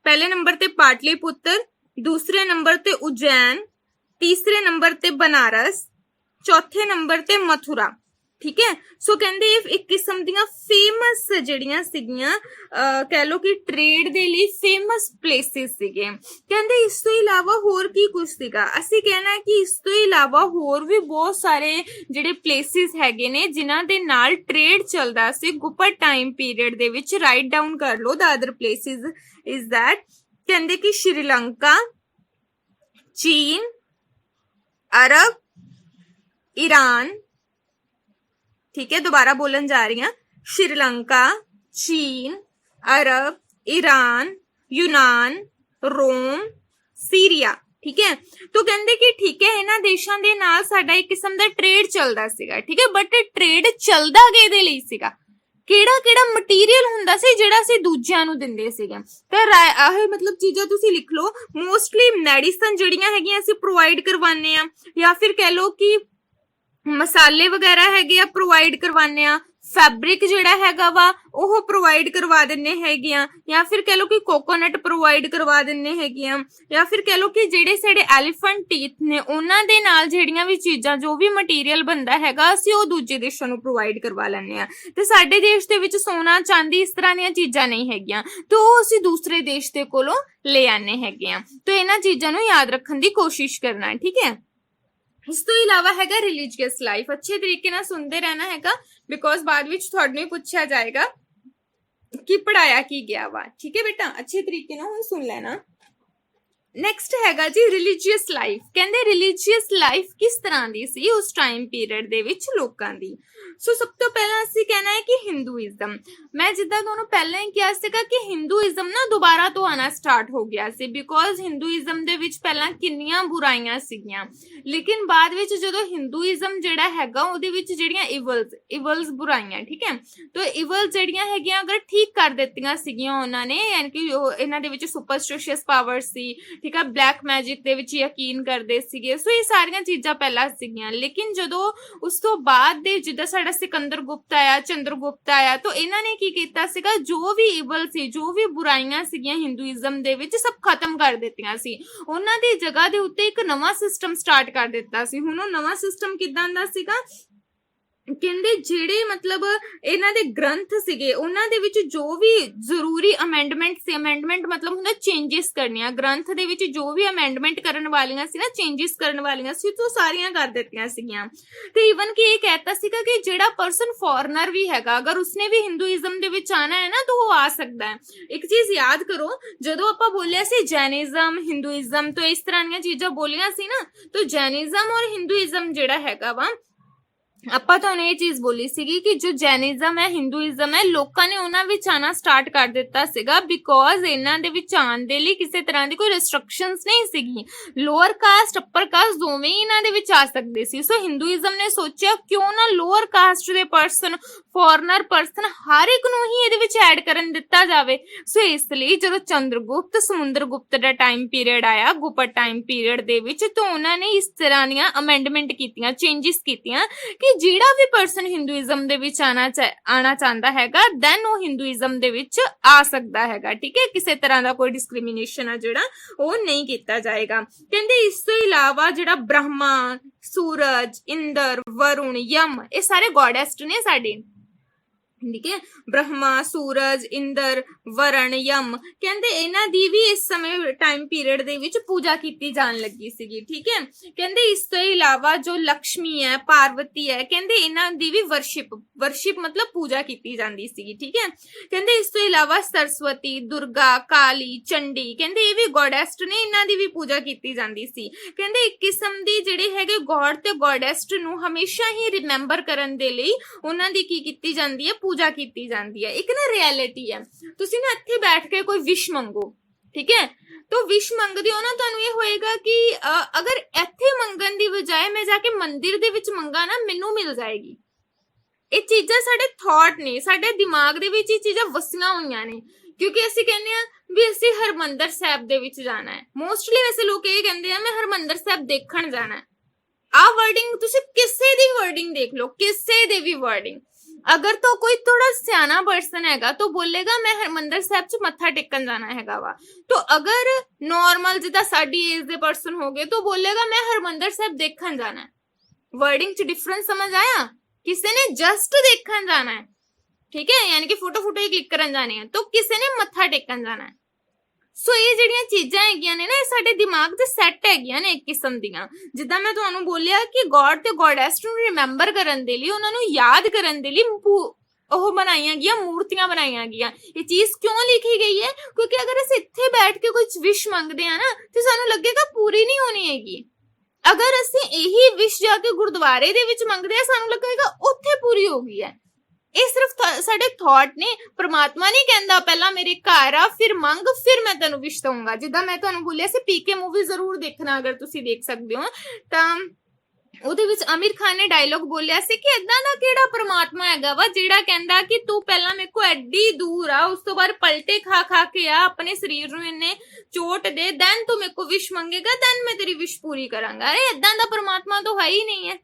ਪਹਿਲੇ ਨੰਬਰ ਤੇ ਪਾਟਲੀਪੁੱਤਰ, ਦੂਸਰੇ ਨੰਬਰ ਤੇ ਉਜੈਨ, ਤੀਸਰੇ ਨੰਬਰ ਤੇ ਬਨਾਰਸ, ਚੌਥੇ ਨੰਬਰ ਤੇ ਮਥੁਰਾ, ਠੀਕ ਹੈ। ਸੋ ਕਹਿੰਦੇ ਇਹ ਇੱਕ ਕਿਸਮ ਦੀਆਂ ਫੇਮਸ ਜਿਹੜੀਆਂ ਸੀਗੀਆਂ ਕਹਿ ਲਓ ਕਿ ਟ੍ਰੇਡ ਦੇ ਲਈ ਫੇਮਸ ਪਲੇਸਿਸ ਸੀਗੇ। ਕਹਿੰਦੇ ਇਸ ਤੋਂ ਇਲਾਵਾ ਹੋਰ ਕੀ ਕੁਝ ਸੀਗਾ, ਅਸੀਂ ਕਹਿਣਾ ਕਿ ਇਸ ਤੋਂ ਇਲਾਵਾ ਹੋਰ ਵੀ ਬਹੁਤ ਸਾਰੇ ਜਿਹੜੇ ਪਲੇਸਿਸ ਹੈਗੇ ਨੇ ਜਿਨ੍ਹਾਂ ਦੇ ਨਾਲ ਟ੍ਰੇਡ ਚੱਲਦਾ ਸੀ ਗੁਪਤ ਟਾਈਮ ਪੀਰੀਅਡ ਦੇ ਵਿੱਚ। ਰਾਈਟ ਡਾਊਨ ਕਰ ਲਓ ਦ ਅਦਰ ਪਲੇਸਿਸ ਇਜ਼ ਦੈਟ, ਕਹਿੰਦੇ ਕਿ ਸ਼੍ਰੀਲੰਕਾ, ਚੀਨ, अरब, ईरान, ठीक है। दोबारा बोलन जा रही हैं, श्रीलंका, चीन, अरब, ईरान, यूनान, रोम, सीरिया, ठीक है। तो कहते कि ठीक है इन्हां देशां दे नाल साडा एक किस्म दा ट्रेड चलदा सीगा, ठीक है। बट ट्रेड चलदा किहदे लई सीगा, ਕਿਹੜਾ ਮਟੀਰੀਅਲ ਹੁੰਦਾ ਸੀ ਜਿਹੜਾ ਅਸੀਂ ਦੂਜਿਆਂ ਨੂੰ ਦਿੰਦੇ ਸੀਗੇ। ਤੇ ਆਹ ਮਤਲਬ ਚੀਜ਼ਾਂ ਤੁਸੀਂ ਲਿਖ ਲਓ। ਮੋਸਟਲੀ ਮੈਡੀਸਨ ਜਿਹੜੀਆਂ ਹੈਗੀਆਂ ਅਸੀਂ ਪ੍ਰੋਵਾਈਡ ਕਰਵਾਉਂਦੇ ਆ, ਜਾਂ ਫਿਰ ਕਹਿ ਲਓ ਕਿ ਮਸਾਲੇ ਵਗੈਰਾ ਹੈਗੇ ਆ ਪ੍ਰੋਵਾਈਡ ਕਰਵਾਉਂਦੇ ਆ, ਫੈਬਰਿਕ ਜਿਹੜਾ ਹੈਗਾ ਵਾ ਉਹ ਪ੍ਰੋਵਾਈਡ ਕਰਵਾ ਦਿੰਨੇ ਹੈਗੇ ਆ, ਜਾਂ ਫਿਰ ਕਹਿ ਲਓ ਕਿ ਕੋਕੋਨਟ ਪ੍ਰੋਵਾਈਡ ਕਰਵਾ ਦਿੰਨੇ ਹੈਗੇ ਆ, ਜਾਂ ਫਿਰ ਕਹਿ ਲਓ ਕਿ ਜਿਹੜੇ ਸਾਡੇ ਐਲੀਫੈਂਟ ਟੀਥ ਨੇ ਉਹਨਾਂ ਦੇ ਨਾਲ ਜਿਹੜੀਆਂ ਵੀ ਚੀਜ਼ਾਂ ਜੋ ਵੀ ਮਟੀਰੀਅਲ ਬਣਦਾ ਹੈਗਾ ਅਸੀਂ ਉਹ ਦੂਜੇ ਦੇਸ਼ਾਂ ਨੂੰ ਪ੍ਰੋਵਾਈਡ ਕਰਵਾ ਲੈਂਦੇ ਆ। ਤੇ ਸਾਡੇ ਦੇਸ਼ ਦੇ ਵਿੱਚ ਸੋਨਾ, ਚਾਂਦੀ ਇਸ ਤਰ੍ਹਾਂ ਦੀਆਂ ਚੀਜ਼ਾਂ ਨਹੀਂ ਹੈਗੀਆਂ ਤੇ ਉਹ ਅਸੀਂ ਦੂਸਰੇ ਦੇਸ਼ ਦੇ ਕੋਲੋਂ ਲੈ ਆਨੇ ਹੈਗੇ ਆ। ਤੇ ਇਹਨਾਂ ਚੀਜ਼ਾਂ ਨੂੰ ਯਾਦ ਰੱਖਣ ਦੀ ਕੋਸ਼ਿਸ਼ ਕਰਨਾ, ਠੀਕ ਹੈ। ਇਸ ਤੋਂ ਇਲਾਵਾ ਹੈਗਾ ਰਿਲੀਜੀਅਸ ਲਾਈਫ। ਅੱਛੇ ਤਰੀਕੇ ਨਾਲ ਸੁਣਦੇ ਰਹਿਣਾ ਹੈਗਾ ਬਿਕੋਜ਼ ਬਾਅਦ ਵਿੱਚ ਤੁਹਾਨੂੰ ਹੀ ਪੁੱਛਿਆ ਜਾਏਗਾ ਕਿ ਪੜਾਇਆ ਕੀ ਗਿਆ ਵਾ, ਠੀਕ ਹੈ ਬੇਟਾ। ਅੱਛੇ ਤਰੀਕੇ ਨਾਲ ਹੁਣ ਸੁਣ ਲੈਣਾ। ਨੈਕਸਟ ਹੈਗਾ ਜੀ ਰਿਲੀਜੀਅਸ ਲਾਈਫ। ਕਹਿੰਦੇ ਰਿਲੀਜੀਅਸ ਲਾਈਫ ਕਿਸ ਤਰ੍ਹਾਂ ਦੀ ਸੀ ਉਸ ਟਾਈਮ ਪੀਰੀਅਡ ਦੇ ਵਿੱਚ ਲੋਕਾਂ ਦੀ। ਸੋ ਸਭ ਤੋਂ ਪਹਿਲਾਂ ਅਸੀਂ ਕਹਿਣਾ ਹੈ ਕਿ ਹਿੰਦੂਇਜ਼ਮ। ਮੈਂ ਜਿੱਦਾਂ ਤੁਹਾਨੂੰ ਪਹਿਲਾਂ ਹੀ ਕਿਹਾ ਸੀਗਾ ਕਿ ਹਿੰਦੂਇਜ਼ਮ ਨਾ ਦੁਬਾਰਾ ਤੋਂ ਆਣਾ ਸਟਾਰਟ ਹੋ ਗਿਆ ਸੀ ਬਿਕੋਜ਼ ਹਿੰਦੂਇਜ਼ਮ ਦੇ ਵਿੱਚ ਪਹਿਲਾਂ ਕਿੰਨੀਆਂ ਬੁਰਾਈਆਂ ਸੀਗੀਆਂ, ਲੇਕਿਨ ਬਾਅਦ ਵਿੱਚ ਜਦੋਂ ਹਿੰਦੂਇਜ਼ਮ ਜਿਹੜਾ ਹੈਗਾ ਉਹਦੇ ਵਿੱਚ ਜਿਹੜੀਆਂ ਇਵਲਸ ਬੁਰਾਈਆਂ, ਠੀਕ ਹੈ। ਤਾਂ ਇਵਲ ਜਿਹੜੀਆਂ ਹੈਗੀਆਂ ਅਗਰ ਠੀਕ ਕਰ ਦਿੱਤੀਆਂ ਸੀਗੀਆਂ ਉਹਨਾਂ ਨੇ, ਯਾਨੀ ਕਿ ਇਹਨਾਂ ਦੇ ਵਿੱਚ ਸੁਪਰਸਟੀਸ਼ੀਅਸ ਪਾਵਰ ਸੀ, ਠੀਕ ਹੈ, ਬਲੈਕ ਮੈਜਿਕ ਦੇ ਵਿੱਚ ਯਕੀਨ ਕਰਦੇ ਸੀਗੇ। ਸੋ ਇਹ ਸਾਰੀਆਂ ਚੀਜ਼ਾਂ ਪਹਿਲਾਂ ਸੀਗੀਆਂ, ਲੇਕਿਨ ਜਦੋਂ ਉਸ ਤੋਂ ਬਾਅਦ ਦੇ ਜਿੱਦਾਂ ਸਾਡਾ ਸਿਕੰਦਰ ਗੁਪਤ ਆਇਆ, ਚੰਦਰਗੁਪਤ ਆਇਆ, ਤਾਂ ਇਹਨਾਂ ਨੇ ਕੀ ਕੀਤਾ ਸੀਗਾ ਜੋ ਵੀ ਇਵਲ ਸੀ, ਜੋ ਵੀ ਬੁਰਾਈਆਂ ਸੀਗੀਆਂ ਹਿੰਦੂਇਜ਼ਮ ਦੇ ਵਿੱਚ ਸਭ ਖਤਮ ਕਰ ਦਿੱਤੀਆਂ ਸੀ। ਉਹਨਾਂ ਦੀ ਜਗ੍ਹਾ ਦੇ ਉੱਤੇ ਇੱਕ ਨਵਾਂ ਸਿਸਟਮ ਸਟਾਰਟ ਕਰ ਦਿੱਤਾ ਸੀ। ਹੁਣ ਉਹ ਨਵਾਂ ਸਿਸਟਮ ਕਿੱਦਾਂ ਦਾ ਸੀਗਾ, ਕਹਿੰਦੇ ਜਿਹੜੇ ਮਤਲਬ ਇਹਨਾਂ ਦੇ ਗ੍ਰੰਥ ਸੀਗੇ ਉਹਨਾਂ ਦੇ ਵਿੱਚ ਜੋ ਵੀ ਜ਼ਰੂਰੀ ਅਮੈਂਡਮੈਂਟ ਸੀ, ਅਮੈਂਡਮੈਂਟ ਮਤਲਬ ਹੁੰਦਾ ਚੇਂਜਿਸ ਕਰਨੀਆਂ, ਗ੍ਰੰਥ ਦੇ ਵਿੱਚ ਜੋ ਵੀ ਅਮੈਂਡਮੈਂਟ ਕਰਨ ਵਾਲੀਆਂ ਸੀ ਨਾ, ਚੇਂਜਿਸ ਕਰਨ ਵਾਲੀਆਂ ਸੀ, ਉਹ ਸਾਰੀਆਂ ਕਰ ਦਿੱਤੀਆਂ ਸੀਗੀਆਂ। ਤੇ ਈਵਨ ਕਿ ਇਹ ਕਹਿਤਾ ਸੀਗਾ ਕਿ ਜਿਹੜਾ ਪਰਸਨ ਫੋਰਨਰ ਵੀ ਹੈਗਾ ਅਗਰ ਉਸਨੇ ਵੀ ਹਿੰਦੂਇਜ਼ਮ ਦੇ ਵਿੱਚ ਆਣਾ ਹੈ ਨਾ ਤਾਂ ਉਹ ਆ ਸਕਦਾ ਹੈ। ਇੱਕ ਚੀਜ਼ ਯਾਦ ਕਰੋ, ਜਦੋਂ ਆਪਾਂ ਬੋਲਿਆ ਸੀ ਜੈਨਿਜ਼ਮ, ਹਿੰਦੂਇਜ਼ਮ ਤੋਂ ਇਸ ਤਰ੍ਹਾਂ ਦੀਆਂ ਚੀਜ਼ਾਂ ਬੋਲੀਆਂ ਸੀ ਨਾ, ਤਾਂ ਜੈਨਿਜ਼ਮ ਔਰ ਹਿੰਦੂਇਜ਼ਮ ਜਿਹੜਾ ਹੈਗਾ ਵਾ ਆਪਾਂ ਤੁਹਾਨੂੰ ਇਹ ਚੀਜ਼ ਬੋਲੀ ਸੀਗੀ ਕਿ ਜੋ ਜੈਨਿਜ਼ਮ ਹੈ, ਹਿੰਦੂਇਜ਼ਮ ਹੈ, ਲੋਕਾਂ ਨੇ ਉਹਨਾਂ ਵਿੱਚ ਆਣਾ ਸਟਾਰਟ ਕਰ ਦਿੱਤਾ ਸੀਗਾ ਬਿਕੋਜ਼ ਇਹਨਾਂ ਦੇ ਵਿੱਚ ਆਉਣ ਦੇ ਲਈ ਕਿਸੇ ਤਰ੍ਹਾਂ ਦੀ ਕੋਈ ਰਿਸਟ੍ਰਿਕਸ਼ਨਸ ਨਹੀਂ ਸੀਗੀ। ਲੋਅਰ ਕਾਸਟ, ਅਪਰ ਕਾਸਟ ਦੋਵੇਂ ਹੀ ਇਹਨਾਂ ਦੇ ਵਿੱਚ ਆ ਸਕਦੇ ਸੀ। ਸੋ ਹਿੰਦੂਇਜ਼ਮ ਨੇ ਸੋਚਿਆ ਕਿਉਂ ਨਾ ਲੋਅਰ ਕਾਸਟ ਦੇ ਪਰਸਨ, ਫੋਰਨਰ ਪਰਸਨ, ਹਰ ਇੱਕ ਨੂੰ ਹੀ ਇਹਦੇ ਵਿੱਚ ਐਡ ਕਰਨ ਦਿੱਤਾ ਜਾਵੇ। ਸੋ ਇਸ ਲਈ ਜਦੋਂ ਚੰਦਰਗੁਪਤ, ਸਮੁੰਦਰਗੁਪਤ ਦਾ ਟਾਈਮ ਪੀਰੀਅਡ ਆਇਆ ਗੁਪਤ ਟਾਈਮ ਪੀਰੀਅਡ ਦੇ ਵਿੱਚ, ਤਾਂ ਉਹਨਾਂ ਨੇ ਇਸ ਤਰ੍ਹਾਂ ਦੀਆਂ ਅਮੈਂਡਮੈਂਟ ਕੀਤੀਆਂ, ਚੇਂਜਿਸ ਕੀਤੀਆਂ ਕਿ ਜਿਹੜਾ ਵੀ ਪਰਸਨ ਹਿੰਦੂਇਜ਼ਮ ਦੇ ਵਿੱਚ ਆਣਾ ਚਾਹੁੰਦਾ ਹੈਗਾ ਦੈਨ ਉਹ ਹਿੰਦੂਇਜ਼ਮ ਦੇ ਵਿੱਚ ਆ ਸਕਦਾ ਹੈਗਾ, ਠੀਕ ਹੈ। ਕਿਸੇ ਤਰ੍ਹਾਂ ਦਾ ਕੋਈ ਡਿਸਕ੍ਰਿਮੀਨੇਸ਼ਨ ਆ ਜਿਹੜਾ ਉਹ ਨਹੀਂ ਕੀਤਾ ਜਾਏਗਾ। ਕਹਿੰਦੇ ਇਸ ਤੋਂ ਇਲਾਵਾ ਜਿਹੜਾ ਬ੍ਰਹਮਾ, ਸੂਰਜ, ਇੰਦਰ, ਵਰੁਣ, ਯਮ ਇਹ ਸਾਰੇ ਗੋਡੈਸ ਨੇ ਸਾਡੇ, ठीक है। ब्रह्मा, सूरज, इंद्र, वरण, यम कहते इन्हां दी भी इस समय टाइम पीरियड दे विच पूजा कीती जान लगी सीगी। ठीक है। कहते इस तो इलावा जो लक्ष्मी है, पार्वती है, कहते इन्हां दी भी वर्शिप मतलब पूजा कीती जांदी सीगी। ठीक है। कहते इस तो इलावा सरस्वती, दुर्गा, काली, चंडी कहते ये भी गॉडेस ने, इन्हां दी भी पूजा कीती जांदी सी। कहते एक किस्म दी जिहड़े हैगे गॉड ते गॉडेस नूं हमेशा ही रिमेंबर करन दे लई उन्हां दी की कीती जांदी है, पूजा कीती जांदी है। एक ना रियलिटी है, तुसी ना इत्थे बैठ के कोई विश मंगो, ठीक है, तो विश मंगदे हो ना, तुहानू ये होएगा कि अगर इत्थे मंगन दी बजाय मैं जाके मंदिर दे विच मंगा ना, मैनू मिल जाएगी। ये चीज़ां साडे थॉट ने, साडे दिमाग दे विच ये चीज़ां वसियां होईयां ने, क्योंकि ਅਸੀਂ ਕਹਿੰਦੇ ਆ ਵੀ ਅਸੀਂ ਹਰਮੰਦਰ ਸਾਹਿਬ ਦੇ ਵਿੱਚ ਜਾਣਾ ਹੈ। ਮੋਸਟਲੀ ਵੈਸੇ ਲੋਕ ਇਹ ਕਹਿੰਦੇ ਆ ਮੈਂ ਹਰਮੰਦਰ ਸਾਹਿਬ ਦੇਖਣ ਜਾਣਾ ਹੈ। ਆ वर्डिंग ਤੁਸੀਂ ਕਿਸੇ ਦੀ वर्डिंग देख लो, ਕਿਸੇ ਦੇ ਵੀ वर्डिंग, अगर तो कोई थोड़ा सियाना पर्सन हैगा तो बोलेगा मैं हरमंदर साहब च मत्था टेकन जाना हैगा वा। तो अगर नॉर्मल जिदा साडी एज दे पर्सन हो गए तो बोलेगा मैं हरमंदर साहब देखन जाना है। वर्डिंग च डिफरेंस समझ आया? किसी ने जस्ट देखन जाना है, ठीक है, यानी कि फोटो ही क्लिक करन जाने हैं, तो किसी ने मत्था टेकन जाना है। सो ये ਜਿਹੜੀਆਂ ਚੀਜ਼ਾਂ ਹੈਗੀਆਂ ਨੇ ਨਾ, ਇਹ ਸਾਡੇ ਦਿਮਾਗ ਤੇ ਸੈੱਟ ਹੈਗੀਆਂ ਨੇ ਇੱਕ ਕਿਸਮ ਦੀਆਂ। ਜਿੱਦਾਂ ਮੈਂ ਤੁਹਾਨੂੰ ਬੋਲਿਆ ਕਿ ਗॉड ਤੇ ਗॉडेस ਨੂੰ ਰਿਮੈਂਬਰ ਕਰਨ ਦੇ ਲਈ, ਉਹਨਾਂ ਨੂੰ ਯਾਦ ਕਰਨ ਦੇ ਲਈ ਉਹ ਬਣਾਈਆਂ ਗਈਆਂ, ਮੂਰਤੀਆਂ ਬਣਾਈਆਂ ਗਈਆਂ। ਇਹ ਚੀਜ਼ ਕਿਉਂ ਲਿਖੀ ਗਈ ਹੈ? ਕਿਉਂਕਿ ਅਗਰ ਅਸੀਂ ਇੱਥੇ ਬੈਠ ਕੇ ਕੋਈ ਵਿਸ਼ ਮੰਗਦੇ ਆ ਨਾ, ਤੇ ਸਾਨੂੰ ਲੱਗੇਗਾ ਪੂਰੀ ਨਹੀਂ ਹੋਣੀ ਹੈਗੀ। ਅਗਰ ਅਸੀਂ ਇਹੀ ਵਿਸ਼ ਜਾ ਕੇ ਗੁਰਦੁਆਰੇ ਦੇ ਵਿੱਚ ਮੰਗਦੇ ਆ, ਸਾਨੂੰ ਲੱਗੇਗਾ ਉੱਥੇ ਪੂਰੀ ਹੋ ਗਈ ਹੈ। ਇਹ ਸਿਰਫ ਸਾਡੇ ਥਾਟ ਨੇ। परमात्मा नहीं कहता पहला मेरे घर आ, फिर मंग, फिर मैं तेनू विश दूंगा। जिद्दां मैं तुहानू बोलिया सी पीके मूवी जरूर देखना, अगर तुसी देख सकदे हो। तां ਉਹਦੇ ਵਿੱਚ ਆਮਿਰ ਖਾਨ ਨੇ ਡਾਇਲੌਗ ਬੋਲਿਆ ਸੀ ਕਿ ਇਦਾਂ ਦਾ ਕਿਹੜਾ ਪਰਮਾਤਮਾ ਹੈਗਾ ਵਾ ਜਿਹੜਾ ਕਹਿੰਦਾ ਕਿ ਤੂੰ ਪਹਿਲਾਂ ਮੇਰੇ ਕੋ ਐਡੀ ਦੂਰ ਆ, ਉਸ ਤੋਂ ਬਾਅਦ ਪਲਟੇ ਖਾ ਖਾ ਕੇ ਆ, ਆਪਣੇ ਸਰੀਰ ਨੂੰ ਇਹਨੇ ਚੋਟ ਦੇ, ਦੈਨ ਤੂੰ ਮੇਰੇ ਕੋ ਵਿਸ਼ ਮੰਗੇਗਾ, ਦੈਨ ਮੈਂ ਤੇਰੀ ਵਿਸ਼ ਪੂਰੀ ਕਰਾਂਗਾ। ਅਰੇ ਇਦਾਂ ਦਾ ਪਰਮਾਤਮਾ ਤਾਂ ਹੈ ਹੀ ਨਹੀਂ ਹੈ।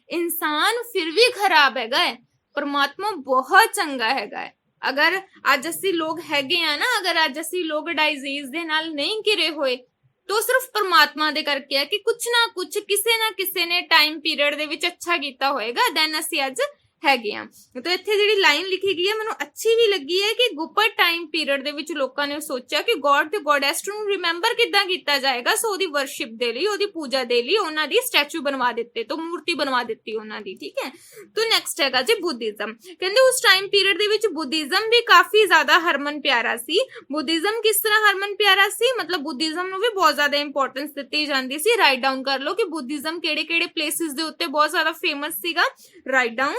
ਇਨਸਾਨ ਫਿਰ ਵੀ ਖਰਾਬ ਹੈਗਾ ਹੈ, परमात्मा बहुत चंगा हैगा है। अगर अज असी लोग हैगे आ ना, अगर अज असी लोग डाइजीज दे नाल नहीं घिरे होए, तो सिर्फ परमात्मा दे करके है कि कुछ ना कुछ किसे ना किसे ने टाइम पीरियड दे विच अच्छा कीता होएगा, देन असी अज हैगे आ। तो इत्थे जिहड़ी लाइन लिखी गई है मैनूं अच्छी भी लगी है कि गुप्त टाइम पीरियड दे विच लोकां ने सोचा कि गॉड ते गॉडेस नूं रिमेंबर किदां कीता जाएगा। सो ओदी वर्शिप दे लई, ओदी पूजा दे लई उन्हां दी स्टैचू बनवा दित्ते, तो मूर्ति बनवा दित्ती उन्हां दी। ठीक है। तो नैक्सट हैगा जी बुद्धिज्म। कहंदे उस टाइम पीरियड दे विच बुद्धिज्म भी काफी ज्यादा हरमन प्यारा सी। बुद्धिज्म किस तरह हरमन प्यारा सी, मतलब बुद्धिज्म नूं भी बहुत ज्यादा इंपॉर्टेंस दित्ती जांदी सी। राइट डाउन कर लो कि बुद्धिज्म किहड़े-किहड़े प्लेसेस दे उत्ते बहुत ज्यादा फेमस सीगा। राइट डाउन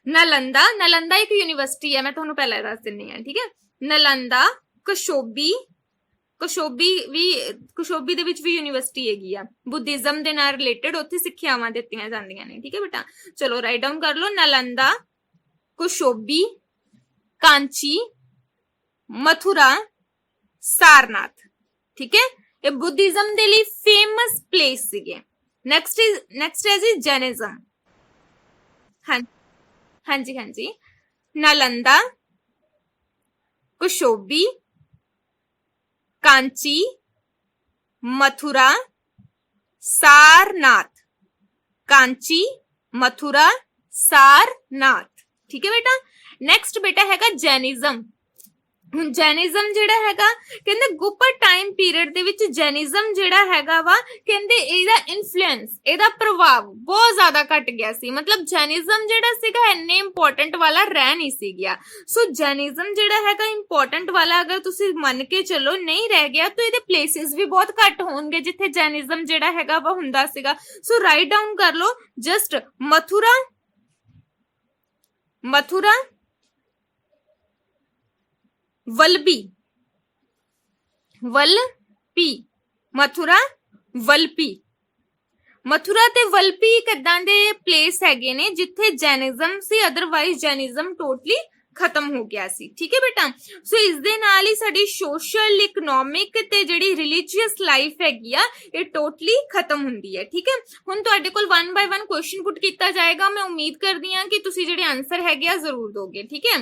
नालंदा, नालंदा एक यूनिवर्सिटी है, मैं तुहानू पहले दस दिन्नी है। ठीक है। नालंदा, कशोबी, कशोबी दे विच भी यूनिवर्सिटी हैगी आ, बुद्धिज्म दे नाल रिलेटेड उत्थे सिक्ख्यावां दित्तियां जांदियां ने। ठीक है बेटा, चलो राइट डाउन कर लो। नालंदा, कशोबी, कांची, मथुरा, सारनाथ। ठीक है, ये बुद्धिज्म दे लिए फेमस प्लेस सीगे। नेक्स्ट है जी जैनिज्म। हाँ हाँ जी, हाँ जी। नालंदा, कशोबी, कांची, मथुरा, सारनाथ। कांची, मथुरा, सारनाथ। ठीक है बेटा। नेक्स्ट बेटा हैगा जैनिज्म। ਹੁਣ ਜੈਨਿਜ਼ਮ ਜਿਹੜਾ ਹੈਗਾ, ਕਹਿੰਦੇ ਗੁਪਤ ਟਾਈਮ ਪੀਰੀਅਡ ਦੇ ਵਿੱਚ ਜੈਨਿਜ਼ਮ ਜਿਹੜਾ ਹੈਗਾ ਵਾ, ਕਹਿੰਦੇ ਇਹਦਾ ਇਨਫਲੂਐਂਸ, ਇਹਦਾ ਪ੍ਰਭਾਵ ਬਹੁਤ ਜ਼ਿਆਦਾ ਘਟ ਗਿਆ ਸੀ। ਮਤਲਬ ਜੈਨਿਜ਼ਮ ਜਿਹੜਾ ਸੀਗਾ ਇੰਨੇ ਇੰਪੋਰਟੈਂਟ ਵਾਲਾ ਰਹਿ ਨਹੀਂ ਸੀ ਗਿਆ। ਸੋ ਜੈਨਿਜ਼ਮ ਜਿਹੜਾ ਹੈਗਾ ਇੰਪੋਰਟੈਂਟ ਵਾਲਾ ਅਗਰ ਤੁਸੀਂ ਮੰਨ ਕੇ ਚੱਲੋ ਨਹੀਂ ਰਹਿ ਗਿਆ, ਤਾਂ ਇਹਦੇ ਪਲੇਸਿਸ ਵੀ ਬਹੁਤ ਘੱਟ ਹੋਣਗੇ ਜਿੱਥੇ ਜੈਨਿਜ਼ਮ ਜਿਹੜਾ ਹੈਗਾ ਵਾ ਹੁੰਦਾ ਸੀਗਾ। ਸੋ ਰਾਈਟ ਡਾਊਨ ਕਰ ਲਓ ਜਸਟ ਮਥੁਰਾ, ਮਥੁਰਾ, वल्लभी, वल्लभी, मथुरा, वल्लभी। मथुरा ते वल्लभी एक इदां दे प्लेस हैगे ने जिथे जैनिज्म सी, अदरवाइज जैनिज्म टोटली खत्म हो गया सी। ठीक है बेटा। सो इस दे नाल ही साडी सोशल, इकोनॉमिक ते जिहड़ी रिलीजियस लाइफ हैगी आ, ये टोटली खत्म हुंदी है। ठीक है। हुण तुहाडे कोल 1 बाय 1 क्वेश्चन पुट किया जाएगा। मैं उम्मीद करदी हां कि तुसीं जिहड़े आंसर हैगे आ जरूर दोगे। ठीक है।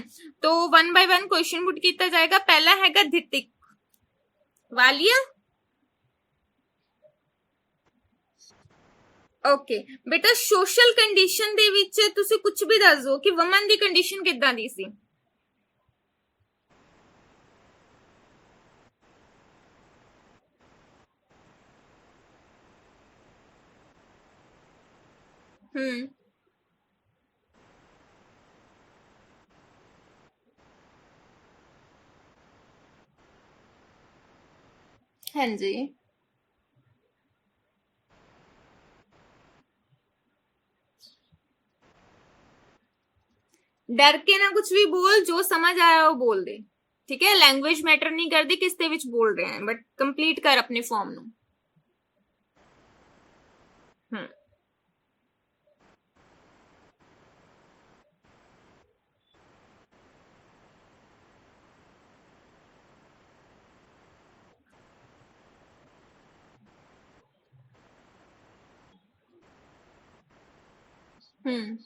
तो 1 बाय 1 क्वेश्चन पुट किया जाएगा। पहला हैगा धितिक, वालिया, ਓਕੇ ਬੇਟਾ ਸੋਸ਼ਲ ਕੰਡੀਸ਼ਨ ਦੇ ਵਿੱਚ ਤੁਸੀਂ ਕੁਝ ਵੀ ਦੱਸ ਦਿਓ ਕਿ ਔਮਨ ਦੀ ਕੰਡੀਸ਼ਨ ਕਿੱਦਾਂ ਦੀ ਸੀ। ਹੂੰ ਹਾਂਜੀ डर के ना कुछ भी बोल, जो समझ आया वो बोल दे। ठीक है, लैंग्वेज मैटर नहीं करती किस दे विच बोल रहे हैं, बट कंप्लीट कर अपने फॉर्म नु। हम्म हम्म